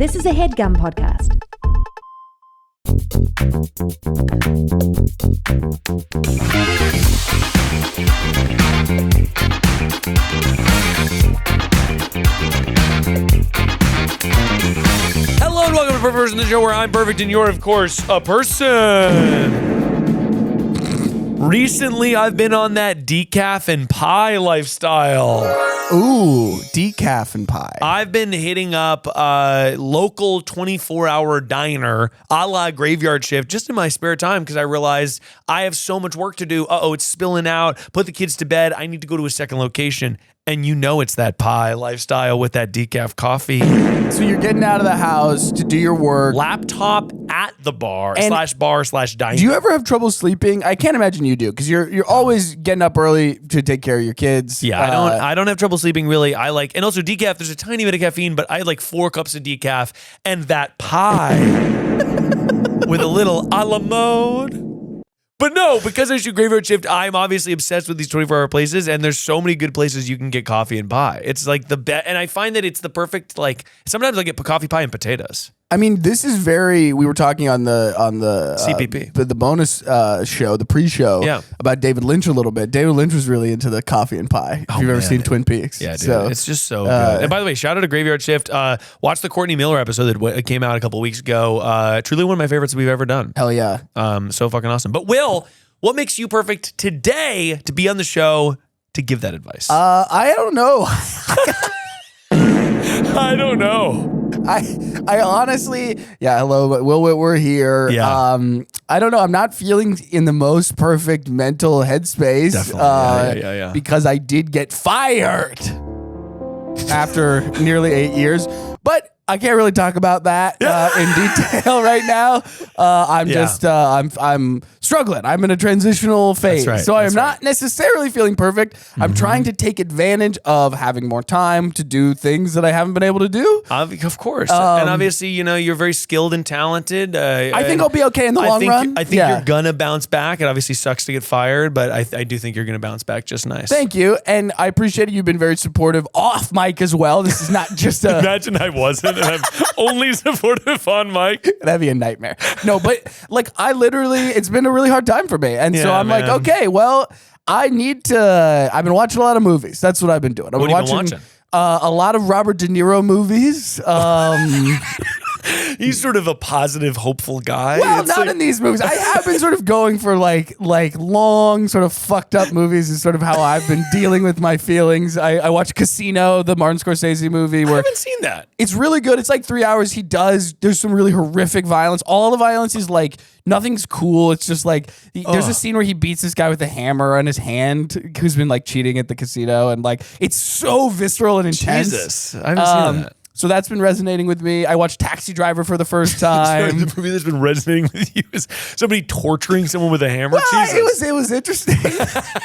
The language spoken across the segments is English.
This is a Headgum podcast. Hello and welcome to Perfect Person, the show where I'm perfect and you're, of course, a person. Recently, I've been on that decaf and pie lifestyle. Ooh, decaf and pie. I've been hitting up a local 24-hour diner a la Graveyard Shift just in my spare time because I realized I have so much work to do. Uh-oh, it's spilling out. Put the kids to bed. I need to go to a second location. And you know it's that pie lifestyle with that decaf coffee. So you're getting out of the house to do your work. Laptop at the bar And /bar/diner. Do you ever have trouble sleeping? I can't imagine you do because you're always getting up early to take care of your kids. Yeah, I don't have trouble sleeping really. And also decaf, there's a tiny bit of caffeine, but I had like 4 cups of decaf and that pie with a little a la mode. But no, because I shoot Graveyard Shift, I'm obviously obsessed with these 24-hour places, and there's so many good places you can get coffee and pie. It's like the best, and I find that it's the perfect, like, sometimes I get coffee, pie, and potatoes. I mean, this is very. We were talking on the CPP, the bonus show, the pre-show, about David Lynch a little bit. David Lynch was really into the coffee and pie. If you've ever seen Twin Peaks, yeah, dude, it's just so good. And by the way, shout out to Graveyard Shift. Watch the Courtney Miller episode that came out a couple weeks ago. Truly one of my favorites we've ever done. Hell yeah, so fucking awesome. But Will, what makes you perfect today to be on the show to give that advice? I don't know. I don't know. I honestly, hello, Will Witwer here. Yeah. I don't know. I'm not feeling in the most perfect mental headspace. Definitely. Because I did get fired after nearly 8 years. But I can't really talk about that in detail right now. I'm struggling. I'm in a transitional phase. That's right. So I'm not necessarily feeling perfect. I'm trying to take advantage of having more time to do things that I haven't been able to do. Of course. And obviously, you're very skilled and talented. I think I'll be okay in the long run. I think you're going to bounce back. It obviously sucks to get fired, but I do think you're going to bounce back just nice. Thank you. And I appreciate it. You've been very supportive off mic as well. This is not just a... Imagine I wasn't. And I'm only supportive on mic. That'd be a nightmare. No, but like it's been a really hard time for me. And so I'm like, okay, well, I've been watching a lot of movies. That's what I've been doing. I've been watching a lot of Robert De Niro movies. He's sort of a positive, hopeful guy. Well, not in these movies. I have been sort of going for like long, sort of fucked up movies is sort of how I've been dealing with my feelings. I watched Casino, the Martin Scorsese movie. I haven't seen that. It's really good. It's like 3 hours. There's some really horrific violence. All the violence is like, nothing's cool. It's just like, there's a scene where he beats this guy with a hammer on his hand who's been like cheating at the casino. And like, it's so visceral and intense. Jesus. I haven't seen that. So that's been resonating with me. I watched Taxi Driver for the first time. The movie that's been resonating with you is somebody torturing someone with a hammer. Well, Jesus. It was interesting.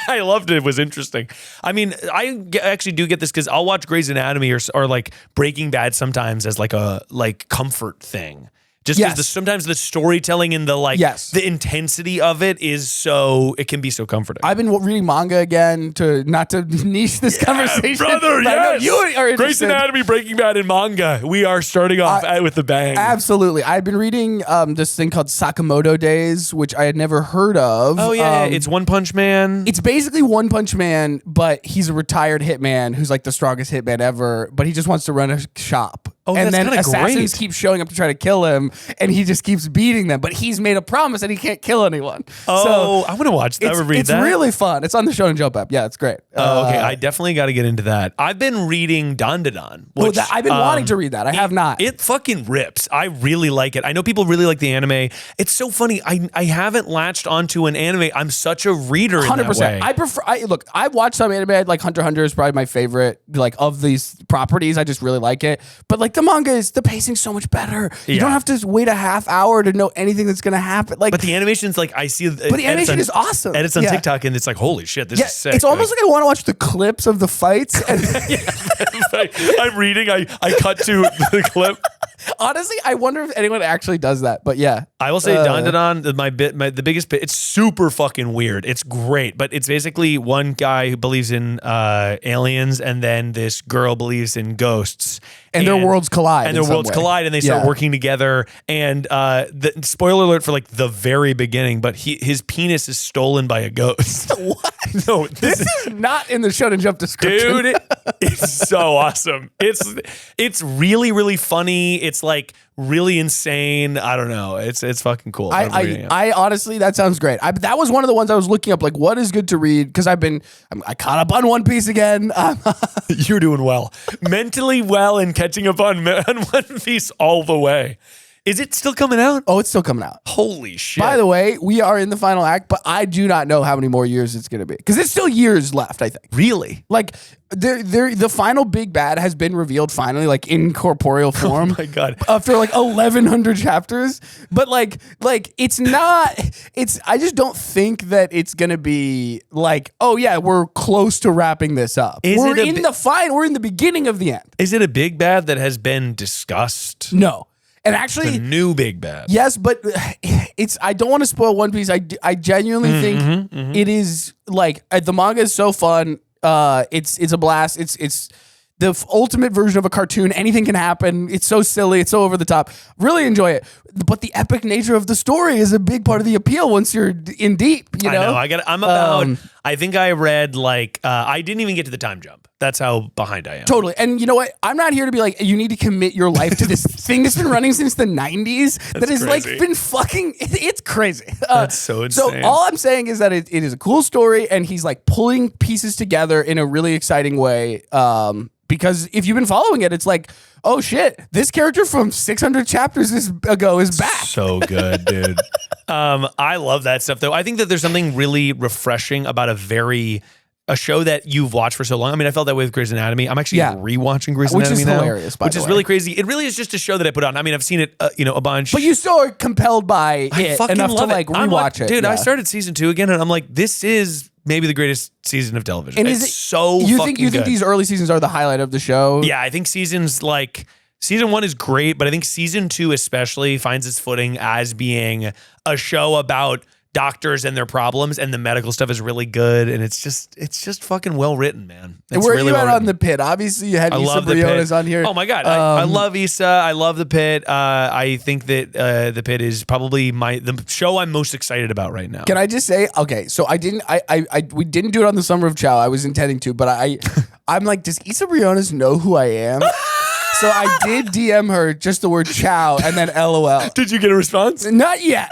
I loved it. It was interesting. I mean, I actually do get this because I'll watch Grey's Anatomy or like Breaking Bad sometimes as like a comfort thing. Just because sometimes the storytelling and the intensity of it it can be so comforting. I've been reading manga again not to niche this conversation. Brother, yes. You are interested. Grey's Anatomy, Breaking Bad, and manga. We are starting off with the bang. Absolutely. I've been reading this thing called Sakamoto Days, which I had never heard of. Oh, yeah. It's One Punch Man. It's basically One Punch Man, but he's a retired hitman who's like the strongest hitman ever, but he just wants to run a shop. Oh, and that's then assassins great. keep showing up to try to kill him, and he just keeps beating them. But he's made a promise that he can't kill anyone. Oh, I want to watch that. It's really fun. It's on the Shonen Jump app. Yeah, it's great. Oh, okay. I definitely got to get into that. I've been reading Dandadan. I've been wanting to read that. I have not. It fucking rips. I really like it. I know people really like the anime. It's so funny. I haven't latched onto an anime. I'm such a reader. 100%. I prefer. I watched some anime. Like Hunter x Hunter is probably my favorite. Like of these properties, I just really like it. But like the manga is pacing's so much better. You don't have to wait a half hour to know anything that's gonna happen. Like, but the animation's like I see. But the animation is awesome. And it's on TikTok, and it's like, holy shit, this is sick. It's almost like I want to watch the clips of the fights. And I'm reading. I cut to the clip. Honestly, I wonder if anyone actually does that. But yeah, I will say Don the biggest bit. It's super fucking weird. It's great, but it's basically one guy who believes in aliens, and then this girl believes in ghosts, and their worlds collide. And their worlds collide, and they start working together. And the spoiler alert for like the very beginning, but his penis is stolen by a ghost. What? No, this is not in the Shonen Jump description, dude. It's so awesome. It's really, really funny. It's like really insane. I don't know. It's fucking cool. I honestly, that sounds great. That was one of the ones I was looking up, like what is good to read, because I caught up on One Piece again. You're doing well, mentally well, and catching up on One Piece all the way. Is it still coming out? Oh, it's still coming out. Holy shit. By the way, we are in the final act, but I do not know how many more years it's going to be. Because it's still years left, I think. Really? Like, the final big bad has been revealed finally, like, in corporeal form. Oh, my God. After, like, 1,100 chapters. But, like, it's not... I just don't think that it's going to be, like, oh, yeah, we're close to wrapping this up. We're in the beginning of the end. Is it a big bad that has been discussed? No. And actually, it's a new big bad. Yes, but I don't want to spoil One Piece. I genuinely think it is like the manga is so fun. It's a blast. It's the ultimate version of a cartoon. Anything can happen. It's so silly. It's so over the top. Really enjoy it. But the epic nature of the story is a big part of the appeal once you're in deep. You know? I know. I'm about. I think I read like I didn't even get to the time jump. That's how behind I am. Totally. And you know what? I'm not here to be like, you need to commit your life to this thing that's been running since the 90s. That has like been fucking, it's crazy. That's so insane. So all I'm saying is that it is a cool story, and he's like pulling pieces together in a really exciting way. Because if you've been following it, it's like, oh shit, this character from 600 chapters ago is back. So good, dude. I love that stuff though. I think that there's something really refreshing about a show that you've watched for so long. I mean, I felt that way with Grey's Anatomy. I'm actually rewatching Grey's Anatomy which is now, hilarious, which is really crazy. It really is just a show that I put on. I mean, I've seen it, a bunch. But you still are compelled by it enough to like rewatch it. Dude, I started season 2 again, and I'm like, this is maybe the greatest season of television. And it's so you fucking think these early seasons are the highlight of the show? Yeah, I think season 1 is great, but I think season 2 especially finds its footing as being a show about doctors and their problems, and the medical stuff is really good, and it's just fucking well written, man. And where are you at on The Pit? Obviously, you had Issa Briones on here. Oh my God, I love Issa. I love The Pit. I think that The Pit is probably the show I'm most excited about right now. Can I just say, okay, so we didn't do it on the Summer of Chow. I was intending to, but I'm like, does Issa Briones know who I am? So I did DM her just the word chow and then LOL. Did you get a response? Not yet.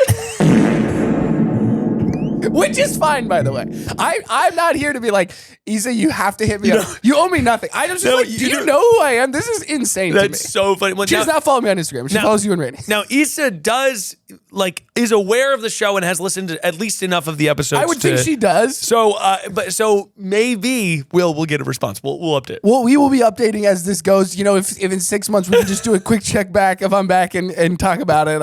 Which is fine, by the way. I'm not here to be like, Issa, you have to hit me up. You owe me nothing. I'm just like, do you know who I am? This is insane to me. That's so funny. Well, she does not follow me on Instagram. She follows you and Rainey. Now, Issa is aware of the show and has listened to at least enough of the episodes. I would think she does. So maybe we'll get a response. We'll update. Well, we will be updating as this goes. You know, if in 6 months we can just do a quick check back if I'm back and talk about it.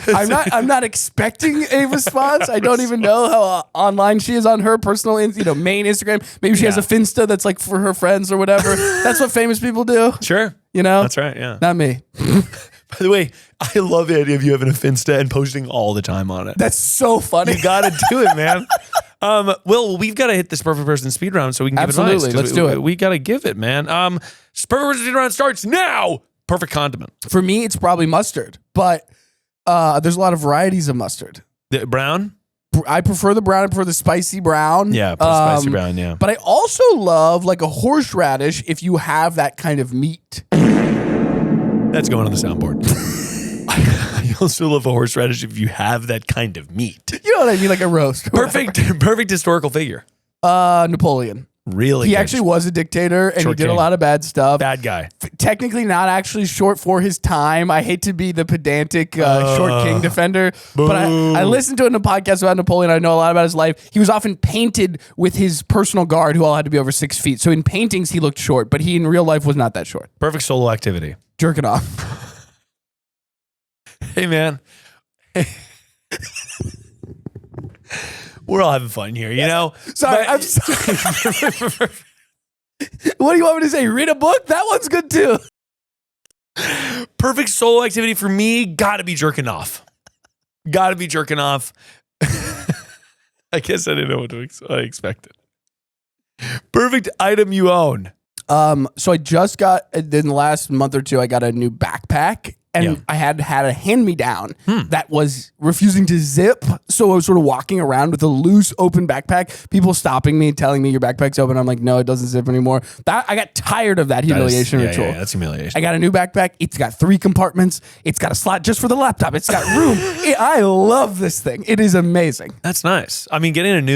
I'm not expecting a response. I don't even know how online she is on her personal main Instagram. Maybe she has a Finsta that's like for her friends or whatever. That's what famous people do. Sure. You know? That's right, yeah. Not me. By the way, I love the idea of you having a Finsta and posting all the time on it. That's so funny. You gotta do it, man. Well, we've got to hit this perfect person speed round so we can give advice. Let's do it. We got to give it, man. Perfect person speed round starts now. Perfect condiment. For me, it's probably mustard, but there's a lot of varieties of mustard. The brown? I prefer the brown. I prefer the spicy brown. Yeah, spicy brown, yeah. But I also love like a horseradish if you have that kind of meat. That's going on the soundboard. I also love a horseradish if you have that kind of meat. You know what I mean? Like a roast. Perfect historical figure. Napoleon. Really? He actually was a dictator and he did a lot of bad stuff. Bad guy. Technically not actually short for his time. I hate to be the pedantic short king defender, but I listened to it in a podcast about Napoleon. I know a lot about his life. He was often painted with his personal guard who all had to be over 6 feet. So in paintings, he looked short, but he in real life was not that short. Perfect solo activity. Jerking off. Hey, man. We're all having fun here, you know? Sorry, I'm sorry. What do you want me to say? Read a book? That one's good too. Perfect solo activity for me, gotta be jerking off. Gotta be jerking off. I guess I didn't know what I expected. Perfect item you own. So I just got, in the last month or two, I got a new backpack. And I had a hand-me-down that was refusing to zip. So I was sort of walking around with a loose, open backpack. People stopping me, telling me your backpack's open. I'm like, no, it doesn't zip anymore. I got tired of that humiliation ritual. Yeah, that's humiliation. I got a new backpack. It's got 3 compartments. It's got a slot just for the laptop. It's got room. I love this thing. It is amazing. That's nice. I mean,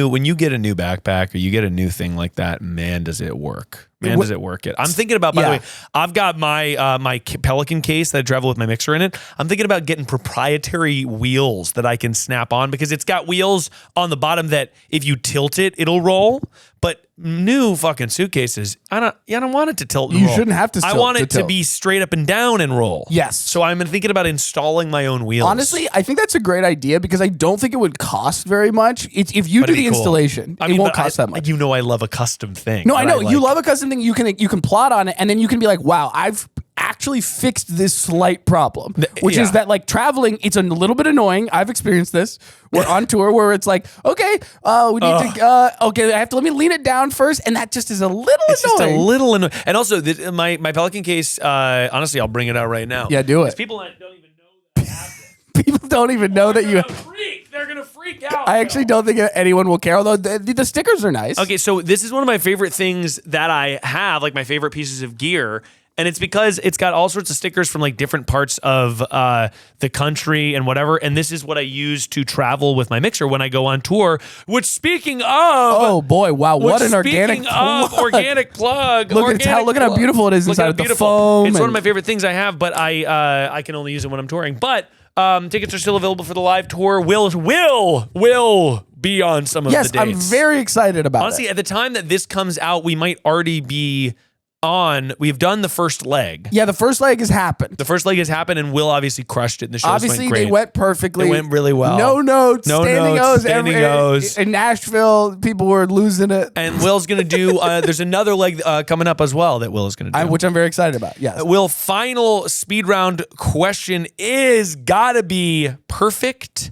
when you get a new backpack or you get a new thing like that, man, does it work. Man, does it work? I'm thinking about, by the way, I've got my my Pelican case that I travel with my mixer in it. I'm thinking about getting proprietary wheels that I can snap on because it's got wheels on the bottom that if you tilt it, it'll roll. But new fucking suitcases, I don't want it to tilt and roll. You shouldn't have to tilt. I want it to be straight up and down and roll. Yes. So I'm thinking about installing my own wheels. Honestly, I think that's a great idea because I don't think it would cost very much. If you do the installation, it won't cost that much. You know I love a custom thing. No, I know. You love a custom thing. You can plot on it and then you can be like, wow, I've actually fixed this slight problem, which is that like traveling, it's a little bit annoying. I've experienced this. We're on tour where it's like, okay, we need to, let me lean it down first. And that just is a little annoying. Just a little annoying. And also my Pelican case, honestly, I'll bring it out right now. Yeah, do it. People don't even know that I have it. People don't even know that you... They're going to freak out. I actually don't think anyone will care, although the stickers are nice. Okay, so this is one of my favorite things that I have, like my favorite pieces of gear. And it's because it's got all sorts of stickers from like different parts of the country and whatever. And this is what I use to travel with my mixer when I go on tour. Which, speaking of, oh boy, wow, what an organic plug! Organic plug. Look at how beautiful it is inside of the foam. It's one of my favorite things I have, but I can only use it when I'm touring. But tickets are still available for the live tour. Will be on some of the dates. Yes, I'm very excited about it. Honestly, at the time that this comes out, we might already be on. We've done the first leg. Yeah, the first leg has happened. The first leg has happened, and Will obviously crushed it. And the shows obviously went great. They went perfectly. It went really well. No notes, standing O's. In Nashville, people were losing it. And Will's going to do, there's another leg coming up as well that Will is going to do. Which I'm very excited about, yes. Will, final speed round question is gotta be perfect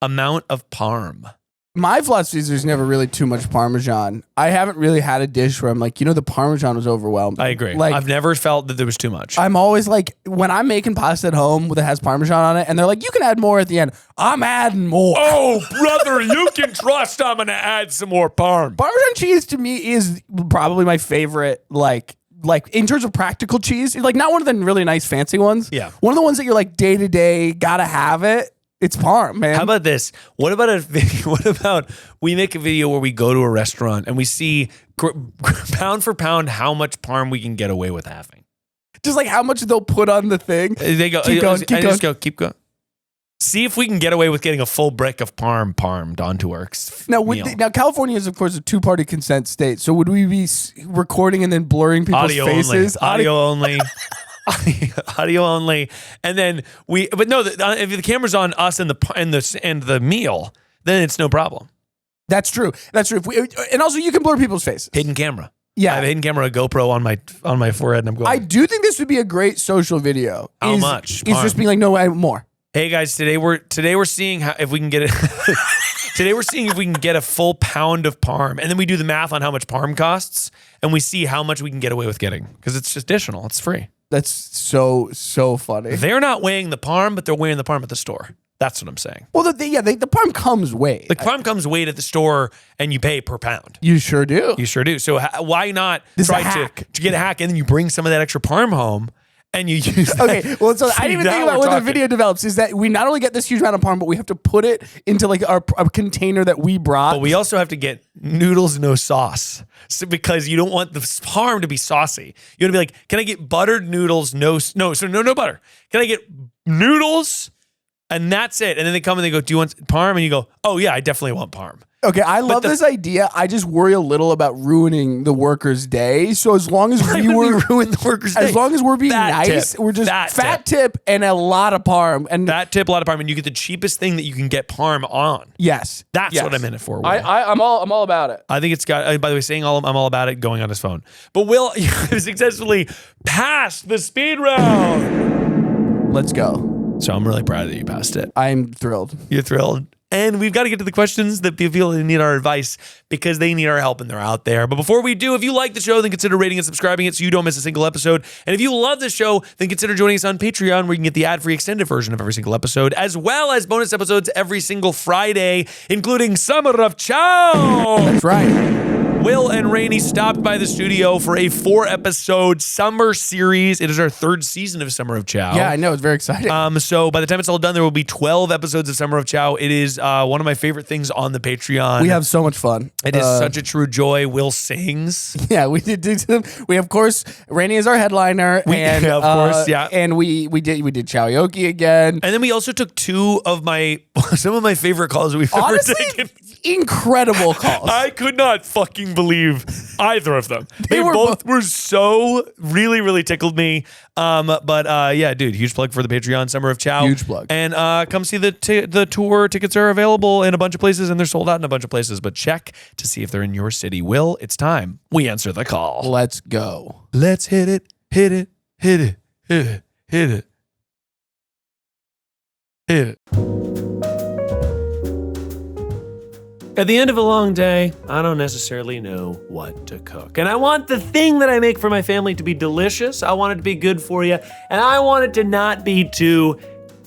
amount of parm. My philosophy is there's never really too much Parmesan. I haven't really had a dish where I'm like, the Parmesan was overwhelming. I agree. Like, I've never felt that there was too much. I'm always like, when I'm making pasta at home that has Parmesan on it, and they're like, you can add more at the end. I'm adding more. Oh, brother, you can trust I'm going to add some more parm. Parmesan cheese to me is probably my favorite, like in terms of practical cheese, like not one of the really nice fancy ones. Yeah. One of the ones that you're like day to day, gotta have it. It's parm, man. How about this? What about a video? What about we make a video where we go to a restaurant and we see pound for pound how much parm we can get away with having? Just like how much they'll put on the thing. They go, keep going. Keep going. See if we can get away with getting a full brick of parmed onto our meal. Now, California is, of course, a 2-party consent state. So would we be recording and then blurring people's faces? Audio only. Audio only, and then but no, if the camera's on us and the meal, then it's no problem. That's true. And also you can blur people's faces. Hidden camera. Yeah, I have a hidden camera, a GoPro on my forehead, and I'm going. I do think this would be a great social video. How much? It's just being like, no, I want more. Hey guys, today we're seeing if we can get it. Today we're seeing if we can get a full pound of parm, and then we do the math on how much parm costs, and we see how much we can get away with getting because it's just additional. It's free. That's so funny. They're not weighing the parm, but they're weighing the parm at the store. That's what I'm saying. Well, the parm comes weighed. The parm comes weighed at the store, and you pay per pound. You sure do. You sure do. So why not try to get a hack, and then you bring some of that extra parm home, and you use that. Okay, well, so I didn't even think about when the video develops is that we not only get this huge amount of parm, but we have to put it into like a container that we brought. But we also have to get noodles, no sauce. So because you don't want the parm to be saucy. You want to be like, can I get buttered noodles? No butter. Can I get noodles? And that's it. And then they come and they go, do you want parm? And you go, oh yeah, I definitely want parm. Okay, I love this idea. I just worry a little about ruining the worker's day. So as long as we ruin the worker's day, as long as we're being nice, we're just fat tip and a lot of parm. And fat tip, a lot of parm, and you get the cheapest thing that you can get parm on. Yes, that's what I'm in it for. Will. I'm all about it. I think it's got. By the way, saying I'm all about it, going on his phone. But Will, you have successfully passed the speed round. Let's go. So I'm really proud that you passed it. I'm thrilled. You're thrilled. And we've got to get to the questions that people need our advice because they need our help and they're out there. But before we do, if you like the show, then consider rating and subscribing it so you don't miss a single episode. And if you love the show, then consider joining us on Patreon where you can get the ad-free extended version of every single episode, as well as bonus episodes every single Friday, including Summer of Chow. That's right. Will and Rainey stopped by the studio for a 4-episode summer series. It is our 3rd season of Summer of Chow. Yeah, I know. It's very exciting. So by the time it's all done, there will be 12 episodes of Summer of Chow. It is one of my favorite things on the Patreon. We have so much fun. It is such a true joy. Will sings. Yeah, we did do some. We of course, Rainey is our headliner, and of course, yeah. And we did Chaoyoki again. And then we also took some of my favorite calls that we've ever taken. Incredible calls. I could not fucking believe either of them. They were both were so really tickled me. Yeah, dude, huge plug for the Patreon Summer of Chow. Huge plug. And come see the tour. Tickets are available in a bunch of places and they're sold out in a bunch of places. But check to see if they're in your city. Will, it's time we answer the call. Let's go. Let's hit it. Hit it. Hit it. Hit it. Hit it. Hit it. At the end of a long day, I don't necessarily know what to cook. And I want the thing that I make for my family to be delicious. I want it to be good for you. And I want it to not be too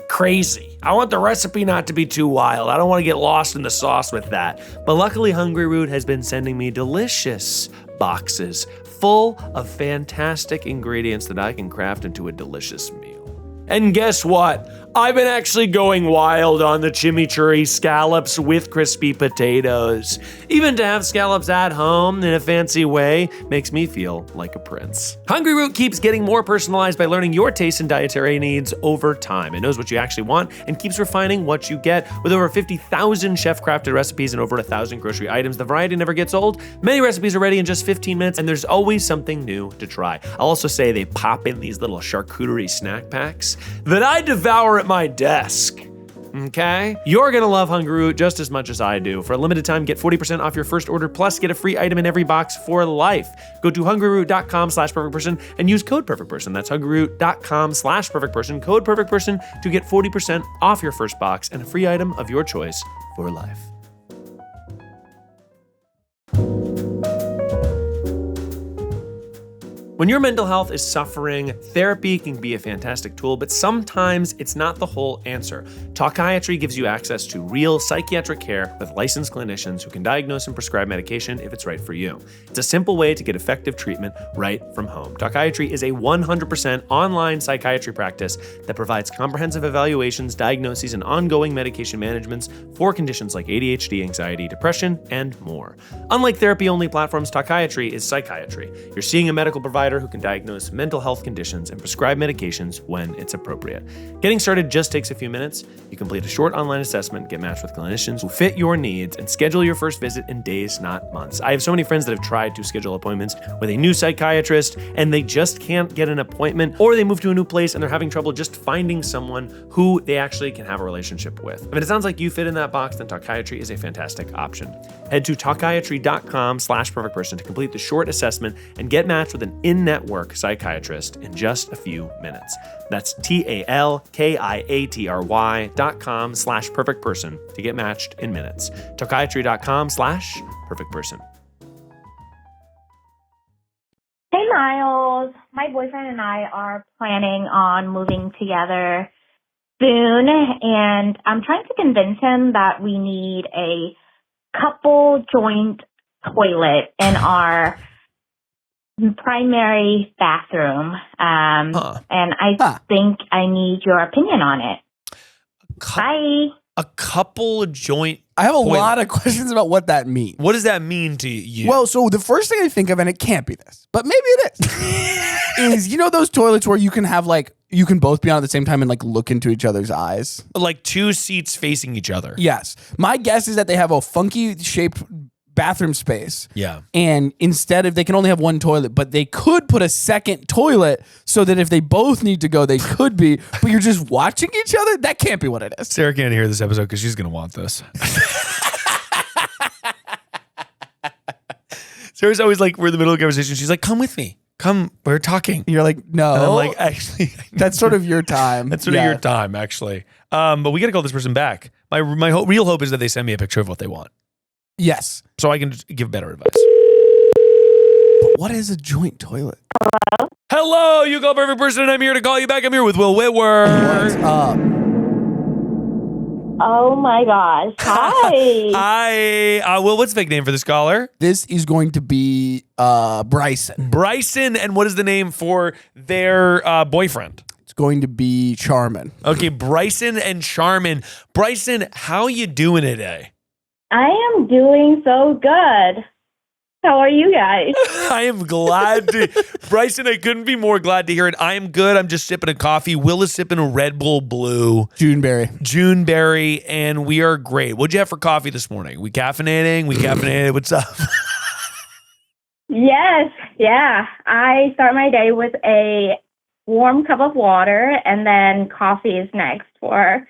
crazy. I want the recipe not to be too wild. I don't want to get lost in the sauce with that. But luckily, Hungry Root has been sending me delicious boxes full of fantastic ingredients that I can craft into a delicious meal. And guess what? I've been actually going wild on the chimichurri scallops with crispy potatoes. Even to have scallops at home in a fancy way makes me feel like a prince. Hungry Root keeps getting more personalized by learning your tastes and dietary needs over time. It knows what you actually want and keeps refining what you get. With over 50,000 chef-crafted recipes and over 1,000 grocery items, the variety never gets old. Many recipes are ready in just 15 minutes, and there's always something new to try. I'll also say they pop in these little charcuterie snack packs that I devour at my desk. Okay? You're gonna love Hungry Root just as much as I do. For a limited time, get 40% off your first order, plus get a free item in every box for life. Go to hungryroot.com/perfectperson and use code perfectperson. That's hungryroot.com/perfectperson, code perfectperson to get 40% off your first box and a free item of your choice for life. When your mental health is suffering, therapy can be a fantastic tool, but sometimes it's not the whole answer. Talkiatry gives you access to real psychiatric care with licensed clinicians who can diagnose and prescribe medication if it's right for you. It's a simple way to get effective treatment right from home. Talkiatry is a 100% online psychiatry practice that provides comprehensive evaluations, diagnoses, and ongoing medication managements for conditions like ADHD, anxiety, depression, and more. Unlike therapy-only platforms, Talkiatry is psychiatry. You're seeing a medical provider who can diagnose mental health conditions and prescribe medications when it's appropriate. Getting started just takes a few minutes. You complete a short online assessment, get matched with clinicians who fit your needs, and schedule your first visit in days, not months. I have so many friends that have tried to schedule appointments with a new psychiatrist and they just can't get an appointment, or they move to a new place and they're having trouble just finding someone who they actually can have a relationship with. If it sounds like you fit in that box, then Talkiatry is a fantastic option. Head to talkiatry.com/perfectperson to complete the short assessment and get matched with an in-network psychiatrist in just a few minutes. That's TALKIATRY.com/perfectperson to get matched in minutes. Talkiatry.com/perfectperson. Hey, Miles. My boyfriend and I are planning on moving together soon, and I'm trying to convince him that we need a couple joint toilet in our primary bathroom. And I think I need your opinion on it. Bye. A couple joint. I have a lot of questions about what that means. What does that mean to you? Well, so the first thing I think of, and it can't be this, but maybe it is, is those toilets where you can have you can both be on at the same time and look into each other's eyes? Like two seats facing each other. Yes. My guess is that they have a funky shaped bathroom space. Yeah. And instead of, they can only have one toilet, but they could put a second toilet so that if they both need to go, they could be, but you're just watching each other? That can't be what it is. Sarah can't hear this episode because she's going to want this. Sarah's always we're in the middle of a conversation. She's like, come with me. come, we're talking. You're like, no. And I'm like, actually, that's sort of your time. That's sort of your time, actually. But we got to call this person back. My real hope is that they send me a picture of what they want. Yes. So I can give better advice. But what is a joint toilet? Hello, you call perfect person, and I'm here to call you back. I'm here with Will Witwer. What's up? Oh my gosh. Hi. Hi. Will, what's the fake name for this caller? This is going to be Bryson. Bryson, and what is the name for their boyfriend? It's going to be Charmin. Okay, Bryson and Charmin. Bryson, how you doing today? I am doing so good. How are you guys? I am glad to, Bryson, I couldn't be more glad to hear it. I am good. I'm just sipping a coffee. Will is sipping a Red Bull Blue. Juneberry, and we are great. What'd you have for coffee this morning? We caffeinated. What's up? Yes. Yeah. I start my day with a warm cup of water, and then coffee is next for,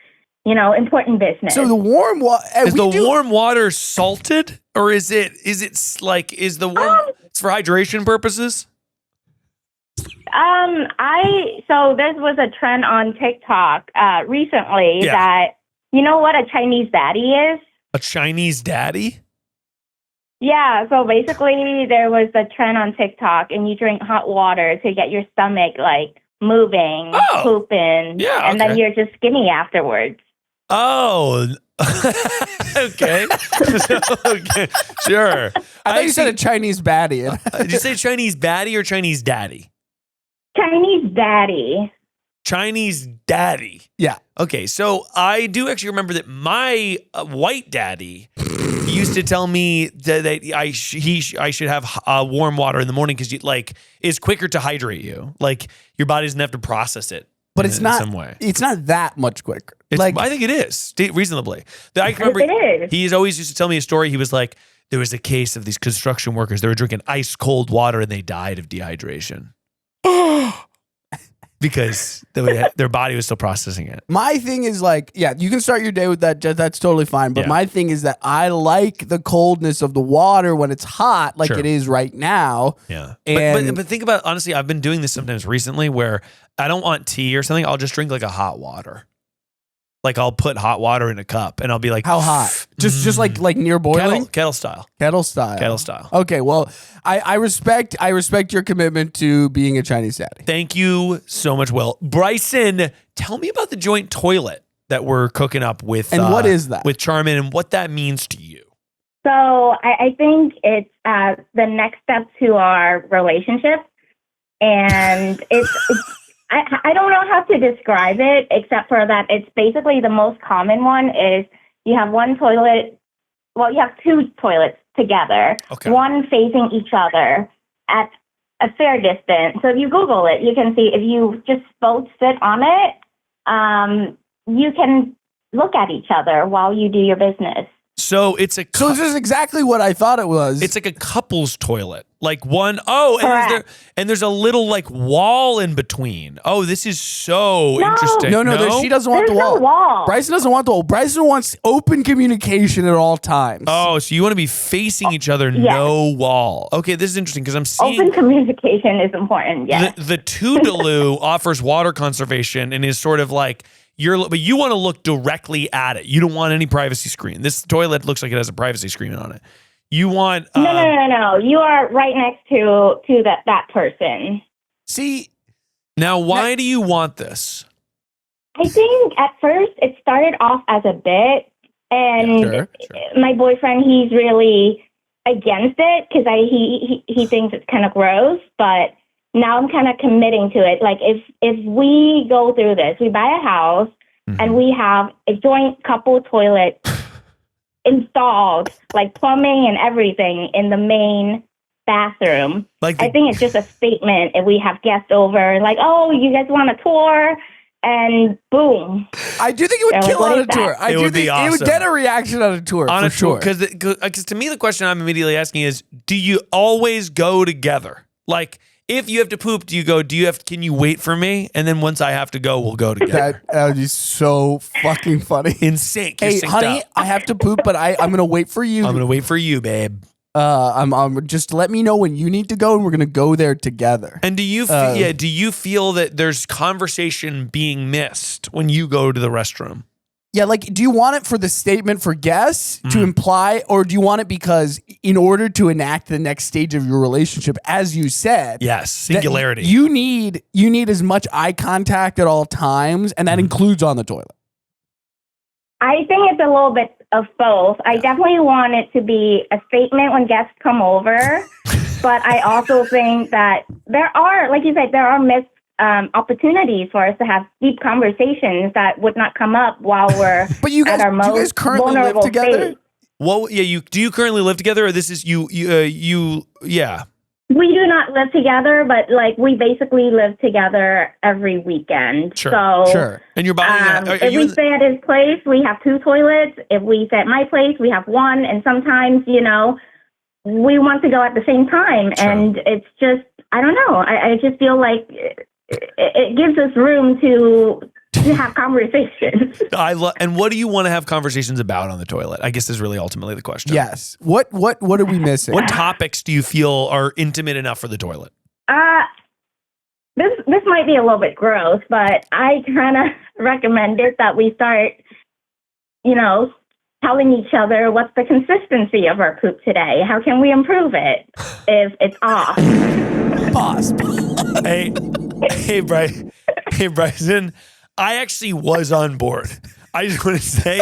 important business. So the warm water... Is the warm water salted? Or is the warm... it's for hydration purposes? So this was a trend on TikTok recently that, you know what a Chinese daddy is? A Chinese daddy? Yeah, so basically there was a trend on TikTok, and you drink hot water to get your stomach, moving, pooping, and then you're just skinny afterwards. Oh, okay. Okay, sure. I thought you said a Chinese baddie. Did you say Chinese baddie or Chinese daddy? Chinese daddy. Chinese daddy. Yeah. Okay, so I do actually remember that my white daddy used to tell me that I should have warm water in the morning because it's quicker to hydrate you. Like your body doesn't have to process it. But it's not. Some way. It's not that much quicker. I think it is reasonably. I remember he always used to tell me a story. He was like, there was a case of these construction workers. They were drinking ice cold water and they died of dehydration because their body was still processing it. My thing is you can start your day with that. That's totally fine. But my thing is that I like the coldness of the water when it's hot, like it is right now. Yeah. And but think about, honestly, I've been doing this sometimes recently where I don't want tea or something. I'll just drink a hot water. I'll put hot water in a cup and I'll be like, how hot? Just like near boiling? Kettle style. Kettle style. Okay, well, I respect your commitment to being a Chinese daddy. Thank you so much, Will. Bryson, tell me about the joint toilet that we're cooking up with. And what is that? With Charmin, and what that means to you. So I think it's the next step to our relationship. And I don't know how to describe it, except for that it's basically the most common one is you have one toilet. Well, you have two toilets together, one facing each other at a fair distance. So if you Google it, you can see if you just both sit on it, you can look at each other while you do your business. So this is exactly what I thought it was. It's like a couple's toilet. And there's a little wall in between. Oh, this is so interesting. No, she doesn't want the wall. No wall. Bryson doesn't want the wall. Bryson wants open communication at all times. Oh, so you want to be facing each other, no wall. Okay, this is interesting because I'm seeing open communication is important. Yeah. The Toodaloo offers water conservation and is sort of but you want to look directly at it. You don't want any privacy screen. This toilet looks like it has a privacy screen on it. You want No. You are right next to that person. See, now why do you want this? I think at first it started off as a bit, and my boyfriend, he's really against it because he thinks it's kind of gross, but now I'm kind of committing to it. If we go through this, we buy a house and we have a joint couple toilet installed, plumbing and everything in the main bathroom. I think it's just a statement if we have guests over, you guys want a tour? And boom. I do think it would kill on a tour. It would be awesome. It would get a reaction on a tour, for sure. Because to me, the question I'm immediately asking is, do you always go together? If you have to poop, can you wait for me? And then once I have to go, we'll go together. That would be so fucking funny. In sync. Hey, honey, I have to poop, but I'm going to wait for you. I'm going to wait for you, babe. I'm just let me know when you need to go, and we're gonna go there together. And do you feel that there's conversation being missed when you go to the restroom? Yeah, like, do you want it for the statement for guests to imply, or do you want it because in order to enact the next stage of your relationship, as you said, yes, singularity. You need as much eye contact at all times, and that includes on the toilet. I think it's a little bit of both. I definitely want it to be a statement when guests come over, but I also think that there are, like you said, there are missed opportunities for us to have deep conversations that would not come up while we're but you guys, at our most do you guys currently vulnerable live together? state. Well, yeah, do you currently live together, or this is you? Yeah. We do not live together, but like we basically live together every weekend. Sure. So, Sure. And you're buying. if we stay at his place, we have 2 toilets. If we stay at my place, we have 1. And sometimes, we want to go at the same time. Sure. And it's just, I don't know. I just feel like it gives us room to have conversations. And what do you want to have conversations about on the toilet? I guess is really ultimately the question. Yes. What are we missing? What topics do you feel are intimate enough for the toilet? This might be a little bit gross, but I kind of recommended that we start, telling each other what's the consistency of our poop today. How can we improve it if it's off? Pause. Hey, Bryson. I actually was on board. I just want to say,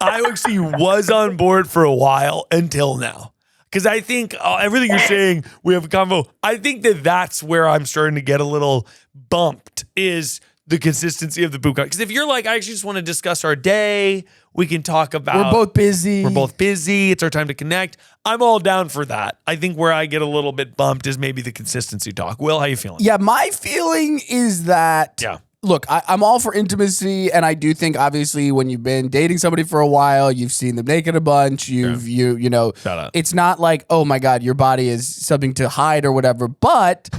I actually was on board for a while until now. Because I think everything you're saying, we have a convo. I think that's where I'm starting to get a little bumped is the consistency of the poop. Because if you're like, I actually just want to discuss our day. We can talk about. We're both busy. It's our time to connect. I'm all down for that. I think where I get a little bit bumped is maybe the consistency talk. Will, how you feeling? Yeah, my feeling is that. Yeah. Look, I'm all for intimacy, and I do think obviously when you've been dating somebody for a while, you've seen them naked a bunch. You know, it's not like, oh my God, your body is something to hide or whatever. But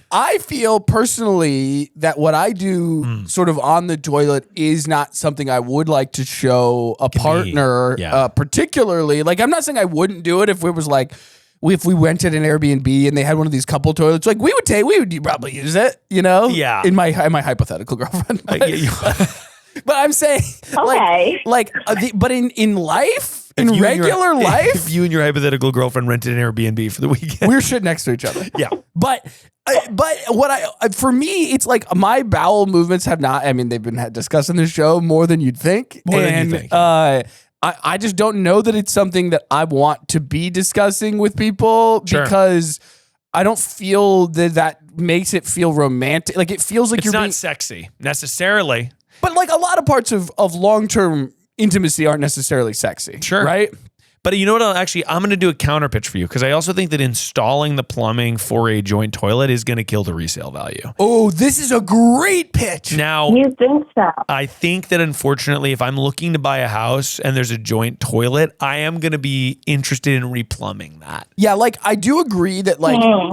I feel personally that what I do sort of on the toilet is not something I would like to show a partner, particularly. Like, I'm not saying I wouldn't do it if it was like, if we rented an Airbnb and they had one of these couple toilets, like we would probably use it, Yeah. in my hypothetical girlfriend. But I'm saying, Okay. but in life, in regular life, if you and your hypothetical girlfriend rented an Airbnb for the weekend, we're shit next to each other. Yeah. But for me, it's like my bowel movements have not. I mean, they've been discussed on the show more than you'd think. More than you think. I just don't know that it's something that I want to be discussing with people because I don't feel that makes it feel romantic. Like it feels like it's not sexy necessarily. But like a lot of parts of long-term intimacy aren't necessarily sexy. Sure. Right? But you know what? I'm going to do a counter pitch for you because I also think that installing the plumbing for a joint toilet is going to kill the resale value. Oh, this is a great pitch. Now, You think so? I think that unfortunately, if I'm looking to buy a house and there's a joint toilet, I am going to be interested in replumbing that. Yeah, like I do agree that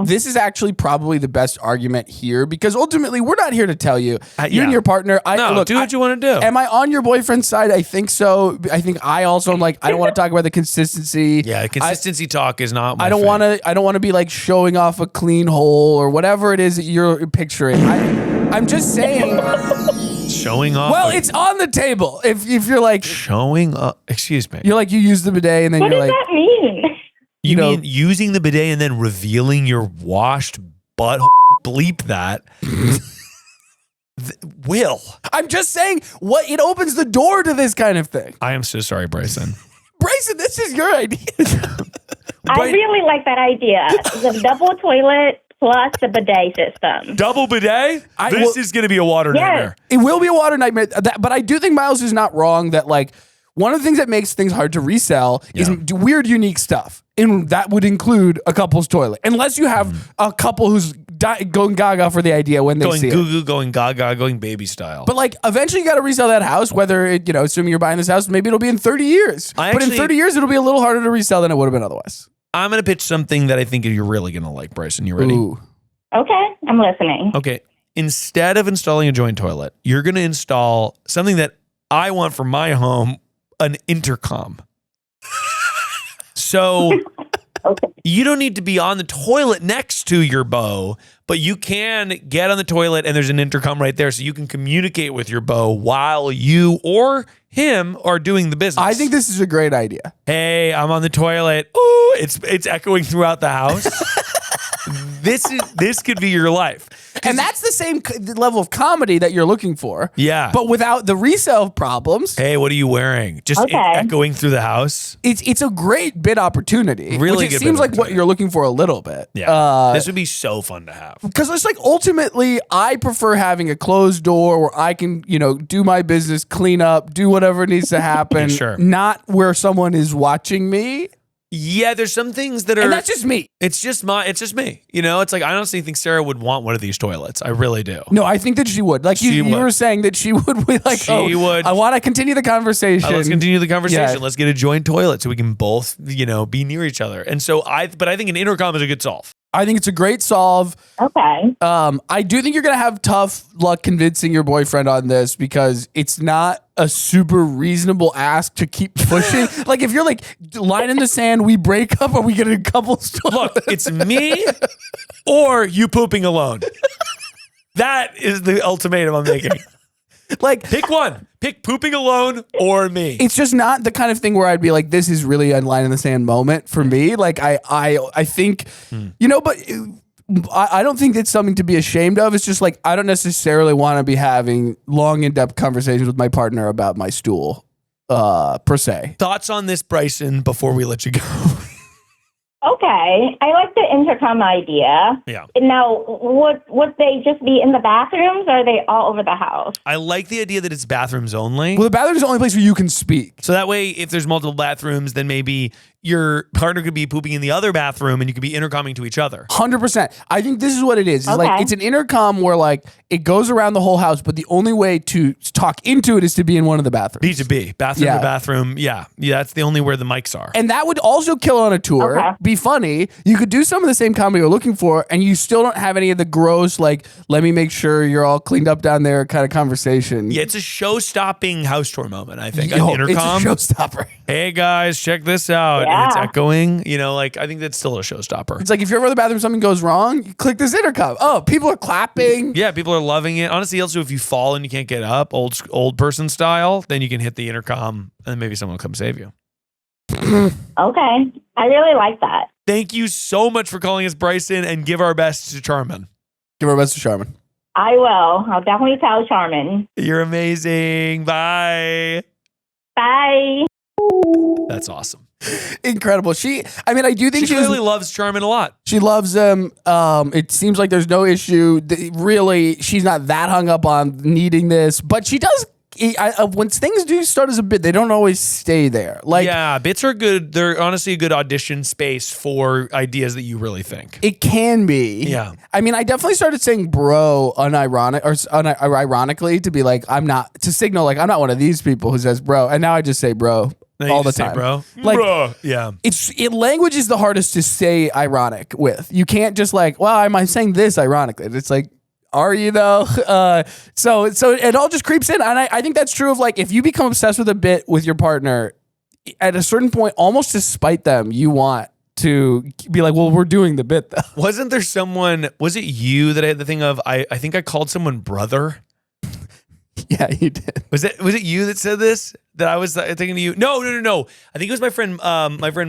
this is actually probably the best argument here because ultimately we're not here to tell you. You and your partner. Do what you want to do. Am I on your boyfriend's side? I think so. I think I also am like, I don't want to talk about the consistency. Yeah, consistency talk is not my I don't want to be like showing off a clean hole or whatever it is that you're picturing. I'm just saying showing off. Well, it's on the table. If you're like showing up, excuse me. You're like you use the bidet and then What you're does like that mean? You mean using the bidet and then revealing your washed butt? Bleep that. Will. I'm just saying it opens the door to this kind of thing. I am so sorry, Bryson. Bryson, this is your idea. I really like that idea. The double toilet plus the bidet system. Double bidet? This is going to be a water nightmare. It will be a water nightmare. But I do think Miles is not wrong that like one of the things that makes things hard to resell is weird, unique stuff. And that would include a couple's toilet. Unless you have a couple who's going gaga for the idea when they see it. Going gaga, going baby style. But like eventually you got to resell that house, whether it, assuming you're buying this house, maybe it'll be in 30 years. But in 30 years, it'll be a little harder to resell than it would have been otherwise. I'm going to pitch something that I think you're really going to like, Bryson. You ready? Ooh. Okay, I'm listening. Okay. Instead of installing a joint toilet, you're going to install something that I want for my home, an intercom. So Okay. you don't need to be on the toilet next to your beau, but you can get on the toilet and there's an intercom right there so you can communicate with your beau while you or him are doing the business. I think this is a great idea. Hey, I'm on the toilet. Ooh, it's echoing throughout the house. This could be your life. And that's the same level of comedy that you're looking for. Yeah. But without the resale problems. Hey, what are you wearing? Just Okay. echoing through the house. It's a great bit opportunity. Really which good it seems bit like what opportunity. you're looking for a little bit. Yeah. This would be so fun to have. Because it's like ultimately, I prefer having a closed door where I can, do my business, clean up, do whatever needs to happen. Sure. Not where someone is watching me. Yeah, there's some things that are. And that's just me. It's just me. It's like I honestly think Sarah would want one of these toilets. I really do. No, I think that she would. Like She you would. were saying that she would be like, She would. I want to continue the conversation. Let's continue the conversation. Yeah. Let's get a joint toilet so we can both, be near each other. And so I think an intercom is a good solve. I think it's a great solve. Okay. I do think you're going to have tough luck convincing your boyfriend on this because it's not a super reasonable ask to keep pushing. Like if you're like line in the sand, we break up or we get a couple stories. Look, it's me or you pooping alone. That is the ultimatum I'm making. Like Pick one. Pick pooping alone or me. it's just not the kind of thing where I'd be like, this is really a line in the sand moment for me. Like I think, but I don't think it's something to be ashamed of. It's just like, I don't necessarily want to be having long in-depth conversations with my partner about my stool, per se. Thoughts on this, Bryson, before we let you go? Okay. I like the intercom idea. Yeah. Now, would they just be in the bathrooms or are they all over the house? I like the idea that it's bathrooms only. Well, the bathroom is the only place where you can speak. So that way, if there's multiple bathrooms, then maybe your partner could be pooping in the other bathroom and you could be intercomming to each other. 100%. I think this is what it is. It's Okay. like it's an intercom where like it goes around the whole house, but the only way to talk into it is to be in one of the bathrooms. B2B, bathroom Yeah. to bathroom. Yeah, that's the only where the mics are. And that would also kill on a tour. Okay. Be funny. You could do some of the same comedy you're looking for, and you still don't have any of the gross, like, let me make sure you're all cleaned up down there kind of conversation. Yeah, it's a show-stopping house tour moment, I think. Yo, An intercom. it's a showstopper. Hey guys, check this out. And Yeah. it's echoing. I think that's still a showstopper. It's like if you're over the bathroom, something goes wrong, you click this intercom. Oh, people are clapping. Yeah, people are loving it. Honestly, also, if you fall and you can't get up, old person style, then you can hit the intercom and maybe someone will come save you. Okay. I really like that. Thank you so much for calling us, Bryson, and give our best to Charmin. Give our best to Charmin. I will. I'll definitely tell Charmin. You're amazing. Bye. Bye. That's awesome. Incredible. I do think She she was clearly loves Charmin a lot. She loves them. It seems like there's no issue. Really, she's not that hung up on needing this, but she does. When things do start as a bit, they don't always stay there. Like, Yeah, bits are good. They're honestly a good audition space for ideas that you really think. it can be. Yeah. I definitely started saying bro ironically to be like, to signal like I'm not one of these people who says bro. And now I just say bro Now you all the just say, time. bro. Like, Bro. Yeah. language is the hardest to say ironic with. You can't just like, well, I'm saying this ironically. It's like, are you though? So it all just creeps in. And I think that's true of like, if you become obsessed with a bit with your partner, at a certain point, almost to spite them, you want to be like, well, we're doing the bit though. Wasn't there someone, was it you that I had the thing of, I think I called someone brother? Yeah, you did. Was it you that said this? That I was thinking to you? No. I think it was my friend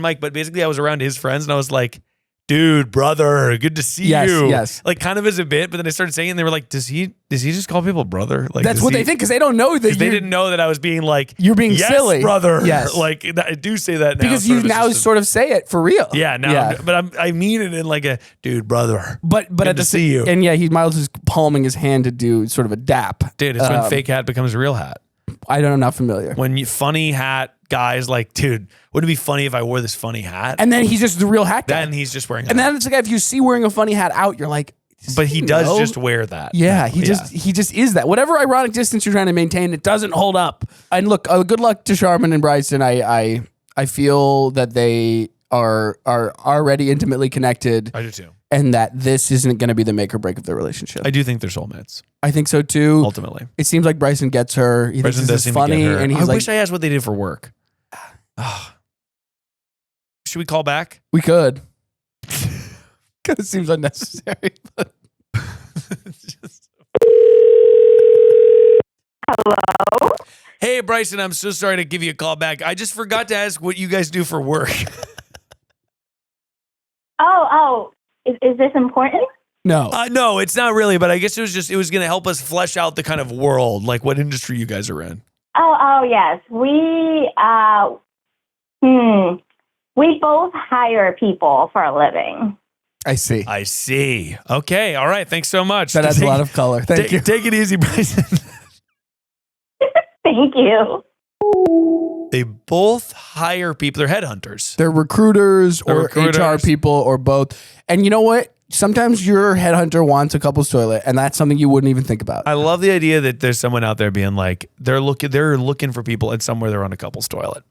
Mike, but basically I was around his friends and I was like, dude, brother, good to see you. Yes. Like kind of as a bit, but then I started saying it and they were like, does he just call people brother? Like That's does what he- they think because they don't know that They didn't know that I was being like, You're being yes, silly. brother. Yes. Like I do say that now. because you now sort of say it for real. Yeah, now, but I mean it in like a dude, brother. But Good at to see you. And yeah, Miles is palming his hand to do sort of a dap. Dude, it's when fake hat becomes a real hat. I'm not familiar. When funny hat guys like, dude, wouldn't it be funny if I wore this funny hat? And then he's just the real hat guy. then he's just wearing. And then it's like if you see wearing a funny hat out, you're like, but he does know? just wear that. Yeah, he just is that. Whatever ironic distance you're trying to maintain, it doesn't hold up. And look, good luck to Charmin and Bryson. I feel that they are already intimately connected, I do too. and that this isn't going to be the make or break of their relationship. I do think they're soulmates. I think so too. Ultimately, It seems like Bryson gets her. He Bryson thinks does this seem is funny, to get her. and I he's like, wish I asked what they did for work. Should we call back? We could. Kind of seems unnecessary. But. Hello? Hey, Bryson, I'm so sorry to give you a call back. I just forgot to ask what you guys do for work. Is this important? No. No, it's not really, but I guess it was going to help us flesh out the kind of world, like what industry you guys are in. Yes. We both hire people for a living. I see. I see. Okay. All right. Thanks so much. That adds a lot of color. Thank you. Take it easy, Bryson. Thank you. They both hire people. They're headhunters. They're recruiters or HR people or both. And you know what? Sometimes your headhunter wants a couple's toilet, and that's something you wouldn't even think about. I love the idea that there's someone out there being like, they're looking for people, and somewhere they're on a couple's toilet.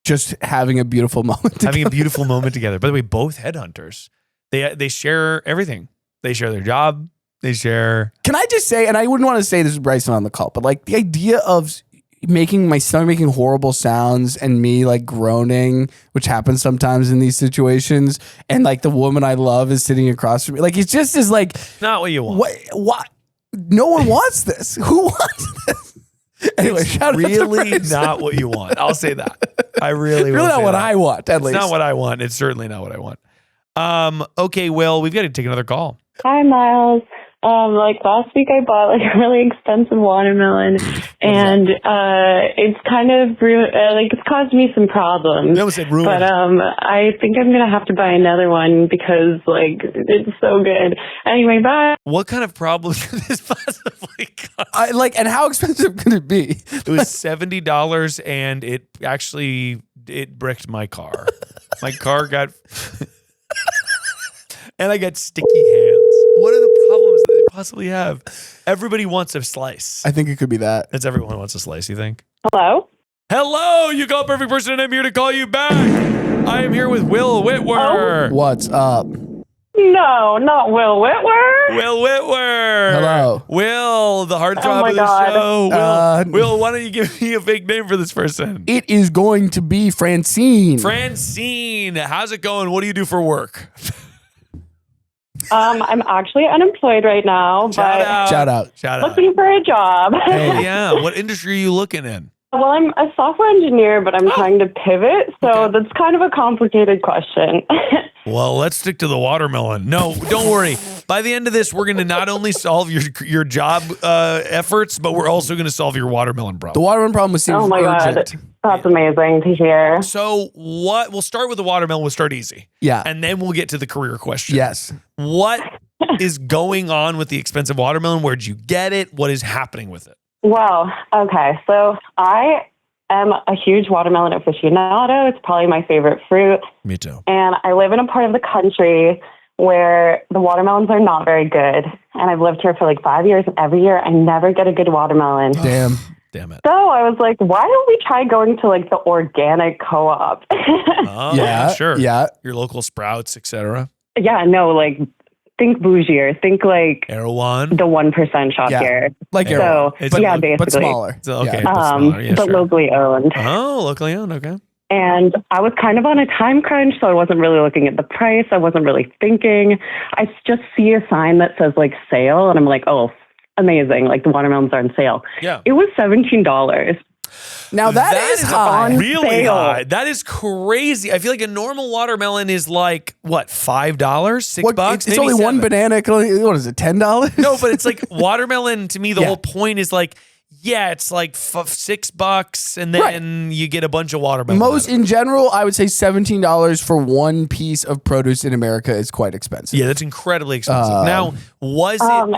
Just having a beautiful moment together. Having a beautiful moment together. By the way, both headhunters. They share everything. They share their job. They share. Can I just say, and I wouldn't want to say this is Bryson on the call, but like the idea of making my stomach making horrible sounds and me like groaning, which happens sometimes in these situations, and like the woman I love is sitting across from me. Like it just is like Not what you want. What? No one wants this. Who wants this? Anyway, shout out to Really Bryson. not what you want. I'll say that. I really will Really not say what that. I want, at It's least. not what I want. It's certainly not what I want. Okay, Will, we've got to take another call. Hi, Miles. Like last week I bought like a really expensive watermelon and it's kind of like it's caused me some problems. You almost said ruined. But I think I'm going to have to buy another one because like it's so good. Anyway, bye. What kind of problems could this possibly cause? And how expensive could it be? It was $70 and it bricked my car. My car got and I got sticky hands. What are the problems that they possibly have? Everybody wants a slice. I think it could be that. That's everyone wants a slice, you think? Hello? Hello, you called perfect person and I'm here to call you back. I am here with Will Witwer. What's up? No, not Will Witwer. Will Witwer. Hello. Will, the heartthrob my of the God. show. Will, why don't you give me a fake name for this person? It is going to be Francine. Francine, how's it going? What do you do for work? I'm actually unemployed right now, Shout but out. Shout out. Shout out. looking for a job. Hey. Yeah, what industry are you looking in? Well, I'm a software engineer, but I'm trying to pivot, so that's kind of a complicated question. Well, let's stick to the watermelon. No, don't worry. By the end of this, we're going to not only solve your job efforts, but we're also going to solve your watermelon The problem. watermelon problem seems Oh my urgent. God. That's amazing to hear. So we'll start with the watermelon. We'll start easy. Yeah. And then we'll get to the career question. Yes. What is going on with the expensive watermelon? Where'd you get it? What is happening with it? Well, okay. So I am a huge watermelon aficionado. It's probably my favorite fruit. Me too. And I live in a part of the country where the watermelons are not very good. And I've lived here for like 5 years, and every year I never get a good watermelon. Damn. Damn it. So I was like, why don't we try going to like the organic co-op? Oh, Yeah. sure. Yeah. Your local Sprouts, etc. Yeah, no, like think bougier. Think like Erewhon. the 1% shop Yeah. here. Like So, Arrow. It's yeah, a- basically. But smaller. So, okay. Yeah. but smaller. Yeah, but sure. locally owned. Oh, locally owned. Okay. And I was kind of on a time crunch, so I wasn't really looking at the price. I wasn't really thinking. I just see a sign that says like sale, and I'm like, oh, amazing. Like the watermelons are on sale. Yeah. It was $17. Now that is high. on really sale. high. That is crazy. I feel like a normal watermelon is like what, $5, $6? It's Maybe only one $7. banana. It can only- What is it? $10? No, but it's like watermelon. To me, the Yeah. whole point is like, yeah, it's like $6, and then you get a bunch of watermelon. Most out of it. in general, I would say $17 for one piece of produce in America is quite expensive. Yeah, that's incredibly expensive. Now, was it? And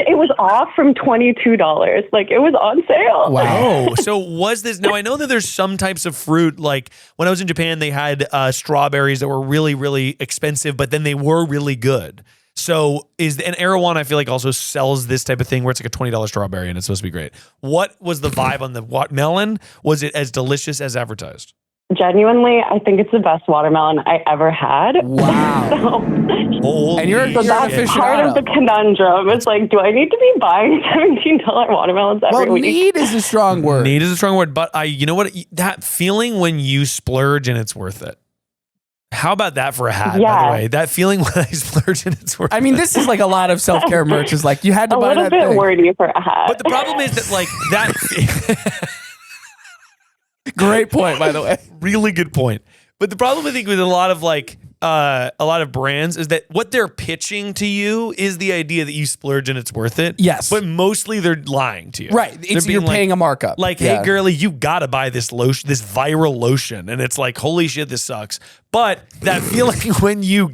it was off from $22. Like it was on sale. Wow. Oh, so was this? Now I know that there's some types of fruit. Like when I was in Japan, they had strawberries that were really, really expensive, but then they were really good. So and Erewhon, I feel like also sells this type of thing where it's like a $20 strawberry and it's supposed to be great. What was the vibe on the watermelon? Was it as delicious as advertised? Genuinely, I think it's the best watermelon I ever had. Wow. So, Holy And you're an so that's aficionado. part of the conundrum. It's like, do I need to be buying $17 watermelons every Well, week? need is a strong word. Need is a strong word, but you know what? That feeling when you splurge and it's worth it. How about that for a hat, by Yeah. the way? That feeling when I splurge and it's worth I mean, it. this is like a lot of self-care merch. Is like you had to A buy little that bit thing. wordy for a hat. But the problem is that like that Great point, by the way. really good point. But the problem I think with a lot of like a lot of brands is that what they're pitching to you is the idea that you splurge and it's worth it. Yes. But mostly they're lying to you. Right. They're It's, being you're paying a markup. Like, Yeah. hey, girlie, you gotta buy this lotion, this viral lotion. And it's like, holy shit, this sucks. But that feeling when you're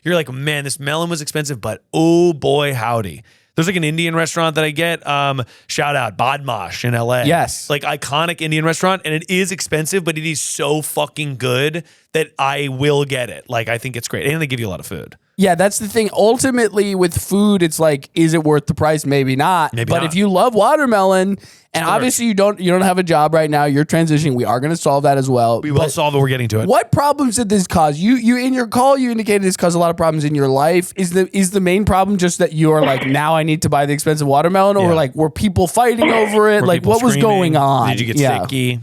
like, man, this melon was expensive, but oh boy, howdy. There's like an Indian restaurant that I get. Shout out Badmash in LA. Yes. Like iconic Indian restaurant. And it is expensive, but it is so fucking good that I will get it. Like, I think it's great. And they give you a lot of food. Yeah, that's the thing. Ultimately, with food, it's like, is it worth the price? Maybe not. Maybe but not. if you love watermelon, and obviously you don't have a job right now, you're transitioning. We are going to solve that as well. We will solve it. We're getting to it. What problems did this cause? You in your call, you indicated this caused a lot of problems in your life. Is the main problem just that you are like, now I need to buy the expensive watermelon, or Yeah. like were people fighting over it? Were Like, people what was screaming? going on? Did you get Yeah. sicky?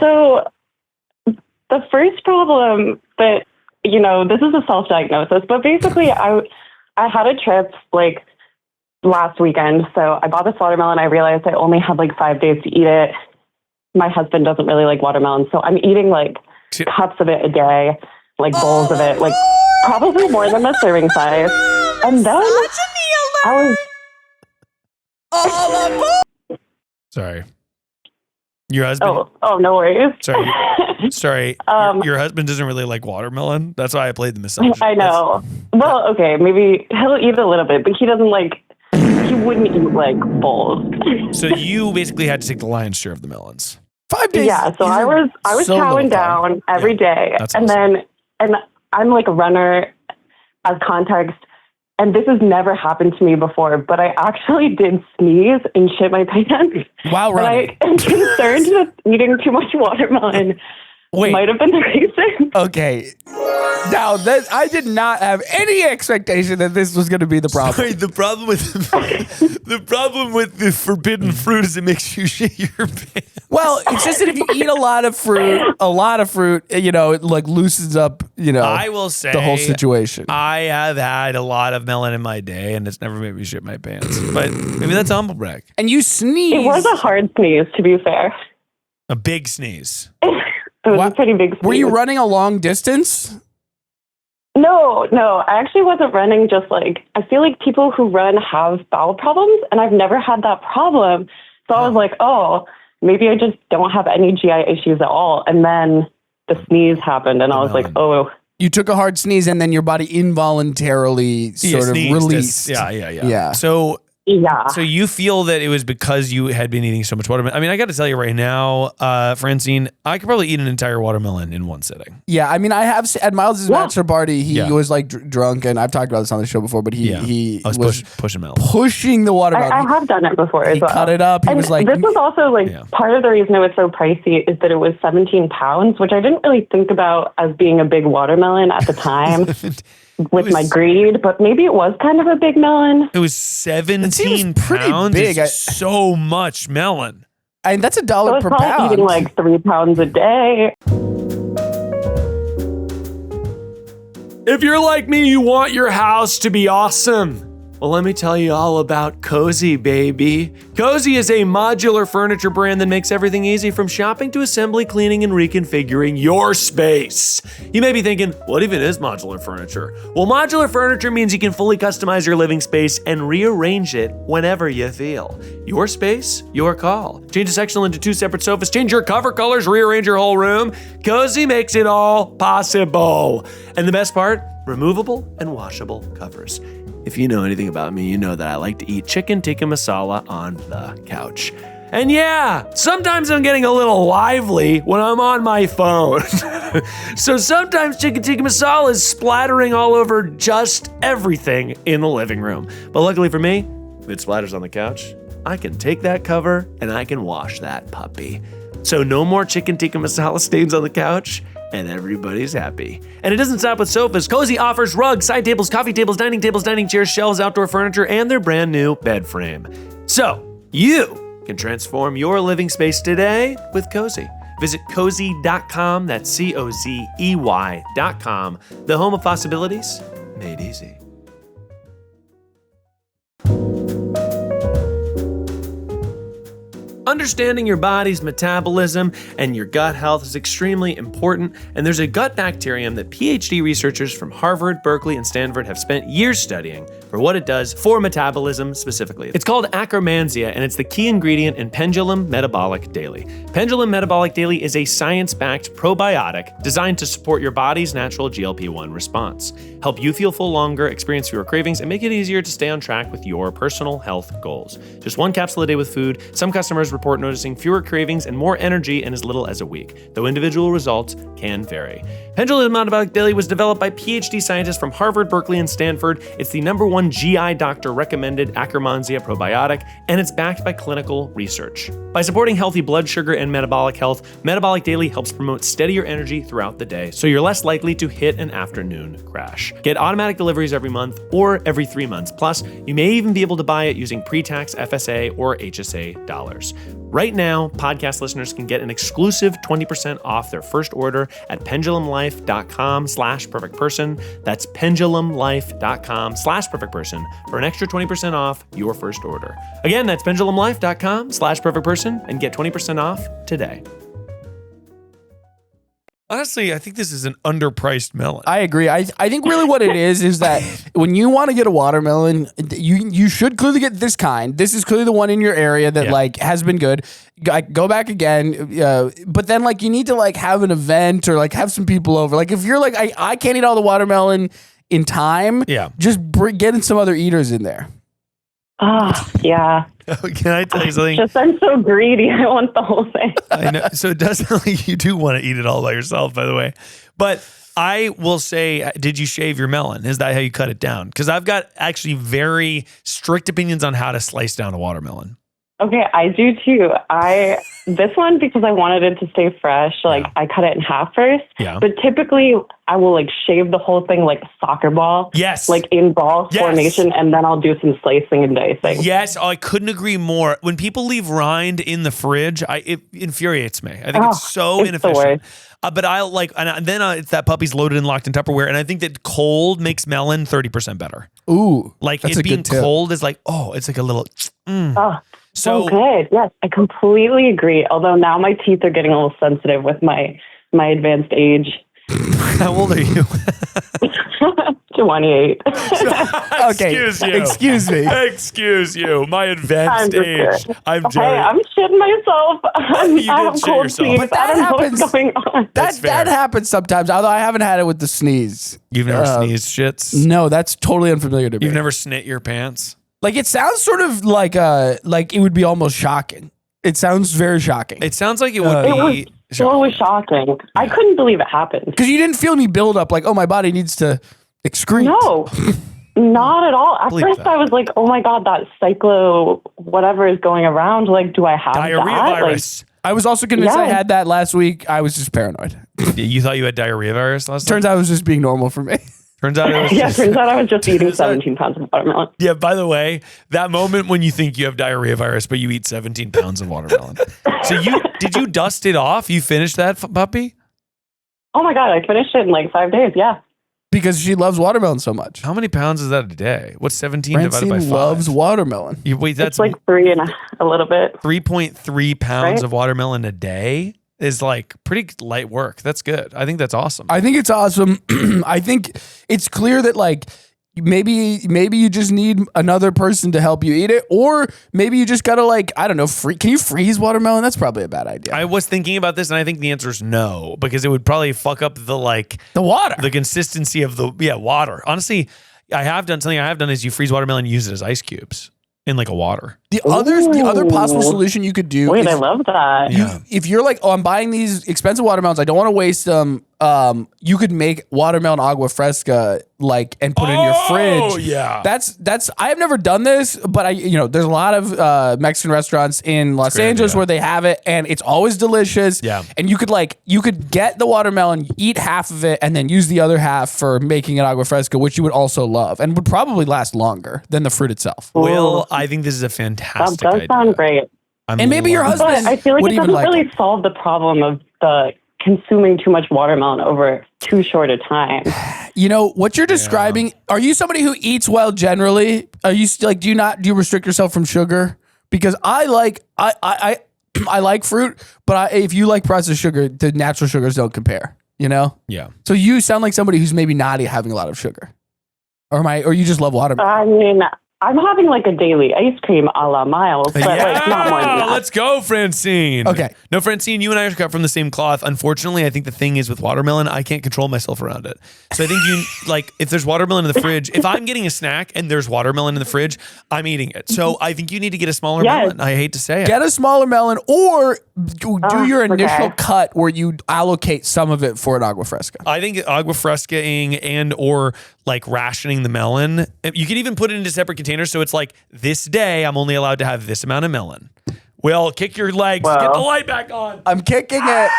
So the first problem that, this is a self-diagnosis, but basically I had a trip like last weekend. So I bought this watermelon. I realized I only had like 5 days to eat it. My husband doesn't really like watermelon. So I'm eating like cups of it a day, like bowls of it, like probably more than the serving size. And then I was... Sorry. Your husband? Oh, no worries. Sorry. Your husband doesn't really like watermelon. That's why I played the misogynist. I know. Well, okay, maybe he'll eat a little bit, but he doesn't he wouldn't eat like bowls. So you basically had to take the lion's share of the melons. 5 days. Yeah, so I was so chowing little time. down every day, that's and then I'm like a runner as context, and this has never happened to me before, but I actually did sneeze and shit my pants. Wow, And I am concerned that eating too much watermelon might have been the reason. Okay. Now that I did not have any expectation that this was going to be the problem. Sorry, the problem with the forbidden fruit is it makes you shit your pants. Well, it's just that if you eat a lot of fruit, it like loosens up, I will say the whole situation. I have had a lot of melon in my day, and it's never made me shit my pants. But maybe that's a humble brag. And you sneeze. It was a hard sneeze, to be fair. A big sneeze. It was a pretty big sneeze. Were you running a long distance? No, I actually wasn't running. Just like, I feel like people who run have bowel problems, and I've never had that problem. So I was like, oh, maybe I just don't have any GI issues at all. And then the sneeze happened, and I was like, oh. You took a hard sneeze, and then your body involuntarily sort of released. Yeah. So Yeah. So you feel that it was because you had been eating so much watermelon. I mean, I got to tell you right now, Francine, I could probably eat an entire watermelon in one sitting. Yeah, I mean, I have at Miles' bachelor party. He Yeah. was like drunk, and I've talked about this on the show before. But he I was pushing melon. pushing the watermelon. I have done it before as He well. cut it up. He And was like, this was also like part of the reason it was so pricey is that it was 17 pounds, which I didn't really think about as being a big watermelon at the time. With my greed, but maybe it was kind of a big melon. It was 17 pretty pounds. big. It's so much melon. And that's $1 I was per probably pound. eating like 3 pounds a day. If you're like me, you want your house to be awesome. Well, let me tell you all about Cozy, baby. Cozy is a modular furniture brand that makes everything easy from shopping to assembly, cleaning, and reconfiguring your space. You may be thinking, what even is modular furniture? Well, modular furniture means you can fully customize your living space and rearrange it whenever you feel. Your space, your call. Change a sectional into 2 separate sofas, change your cover colors, rearrange your whole room. Cozy makes it all possible. And the best part, removable and washable covers. If you know anything about me, you know that I like to eat chicken tikka masala on the couch. And yeah, sometimes I'm getting a little lively when I'm on my phone. So sometimes chicken tikka masala is splattering all over just everything in the living room. But luckily for me, if it splatters on the couch, I can take that cover and I can wash that puppy. So no more chicken tikka masala stains on the couch, and everybody's happy. And it doesn't stop with sofas. Cozy offers rugs, side tables, coffee tables, dining chairs, shelves, outdoor furniture, and their brand new bed frame. So you can transform your living space today with Cozy. Visit cozy.com, that's COZEY.com, the home of possibilities made easy. Understanding your body's metabolism and your gut health is extremely important, and there's a gut bacterium that PhD researchers from Harvard, Berkeley, and Stanford have spent years studying for what it does for metabolism specifically. It's called Akkermansia, and it's the key ingredient in Pendulum Metabolic Daily. Pendulum Metabolic Daily is a science-backed probiotic designed to support your body's natural GLP-1 response, help you feel full longer, experience fewer cravings, and make it easier to stay on track with your personal health goals. Just one capsule a day with food. Some customers report noticing fewer cravings and more energy in as little as a week, though individual results can vary. Pendulum Metabolic Daily was developed by PhD scientists from Harvard, Berkeley, and Stanford. It's the #1 GI doctor recommended Akkermansia probiotic, and it's backed by clinical research. By supporting healthy blood sugar and metabolic health, Metabolic Daily helps promote steadier energy throughout the day, so you're less likely to hit an afternoon crash. Get automatic deliveries every month or every 3 months. Plus, you may even be able to buy it using pre-tax FSA or HSA dollars. Right now, podcast listeners can get an exclusive 20% off their first order at pendulumlife.com/perfectperson. That's pendulumlife.com/perfectperson for an extra 20% off your first order. Again, that's pendulumlife.com/perfectperson and get 20% off today. Honestly, I think this is an underpriced melon. I agree. I think really what it is that when you want to get a watermelon, you should clearly get this kind. This is clearly the one in your area that like has been good. Go back again, but then like you need to like have an event or like have some people over. Like if you're like I can't eat all the watermelon in time. Yeah, just get some other eaters in there. Oh, yeah. Can I tell you something? Just I'm so greedy. I want the whole thing. I know. So it does sound like you do want to eat it all by yourself, by the way. But I will say, did you shave your melon? Is that how you cut it down? Because I've got actually very strict opinions on how to slice down a watermelon. Okay, I do too. This one, because I wanted it to stay fresh, like I cut it in half first. Yeah. But typically I will like shave the whole thing like a soccer ball. Yes. Like in ball formation, and then I'll do some slicing and dicing. Yes, I couldn't agree more. When people leave rind in the fridge, it infuriates me. I think it's so inefficient. But I like, and then it's that puppy's loaded and locked in Tupperware, and I think that cold makes melon 30% better. Ooh, like that's it being cold is like, it's like a little. So good. Yes, I completely agree. Although now my teeth are getting a little sensitive with my advanced age. How old are you? 28. Okay. Excuse me. Excuse you. My advanced age. I'm Hey, I'm shitting myself. You did shit yourself. But that happens. What's going on? That happens sometimes. Although I haven't had it with the sneeze. You've never sneezed shits? No, that's totally unfamiliar to me. You've never snit your pants? Like it sounds sort of like it would be almost shocking. It sounds very shocking. It sounds like it would be. So shocking. Yeah. I couldn't believe it happened. Because you didn't feel any build up like, oh, my body needs to excrete. No, not at all. At first I was like, oh my God, that cyclo whatever is going around. Like, do I have diarrhea that? virus? Like, I was also convinced I had that last week. I was just paranoid. You thought you had diarrhea virus last time? Turns out it was just being normal for me. Turns out it was turns out I was just eating 17 pounds of watermelon. Yeah, by the way, that moment when you think you have diarrhea virus, but you eat 17 pounds of watermelon. So did you dust it off? You finished that puppy? Oh my God, I finished it in like 5 days, yeah. Because she loves watermelon so much. How many pounds is that a day? What's 17 divided by 5? Loves watermelon. That's it's like 3 and a little bit. 3.3 pounds of watermelon a day is like pretty light work. That's good. I think that's awesome. I think it's awesome. I think it's clear that like maybe you just need another person to help you eat it, or maybe you just gotta like, I don't know, can you freeze watermelon? That's probably a bad idea. I was thinking about this, and I think the answer is no, because it would probably fuck up the water, the consistency of the water. Honestly, something I have done is you freeze watermelon and use it as ice cubes in like a water. The other possible solution you could do. Wait, I love that. If you're like, I'm buying these expensive watermelons, I don't want to waste them. You could make watermelon agua fresca and put it in your fridge. Oh yeah, that's. I have never done this, but there's a lot of Mexican restaurants in Los Angeles where they have it, and it's always delicious. Yeah, and you could get the watermelon, eat half of it, and then use the other half for making an agua fresca, which you would also love and would probably last longer than the fruit itself. Will, I think this is a fantastic That does idea. sound great. And maybe your But husband I feel like would it even doesn't like really solve the problem of the consuming too much watermelon over too short a time. You know what you're describing? Are you somebody who eats well generally? Are you like do you restrict yourself from sugar? Because I like fruit, but if you like processed sugar, the natural sugars don't compare. You know? Yeah. So you sound like somebody who's maybe not having a lot of sugar, or you just love watermelon. I mean, I'm having like a daily ice cream a la Miles, but like not more than that. Let's go, Francine. Okay. No, Francine, you and I are cut from the same cloth. Unfortunately, I think the thing is with watermelon, I can't control myself around it. So I think if there's watermelon in the fridge, if I'm getting a snack and there's watermelon in the fridge, I'm eating it. So I think you need to get a smaller melon. I hate to say it. Get a smaller melon, or do your initial okay. cut where you allocate some of it for an agua fresca. I think agua frescaing and or like rationing the melon. You can even put it into separate containers. So it's like this day, I'm only allowed to have this amount of melon. Will, kick your legs. Wow. Get the light back on. I'm kicking it.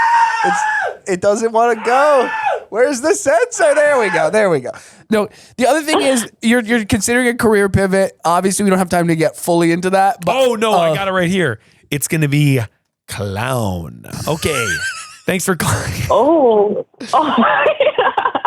It doesn't want to go. Where's the sensor? There we go. No, the other thing is you're considering a career pivot. Obviously, we don't have time to get fully into that. But, Oh, no, I got it right here. It's going to be clown. Okay. Thanks for calling. Oh.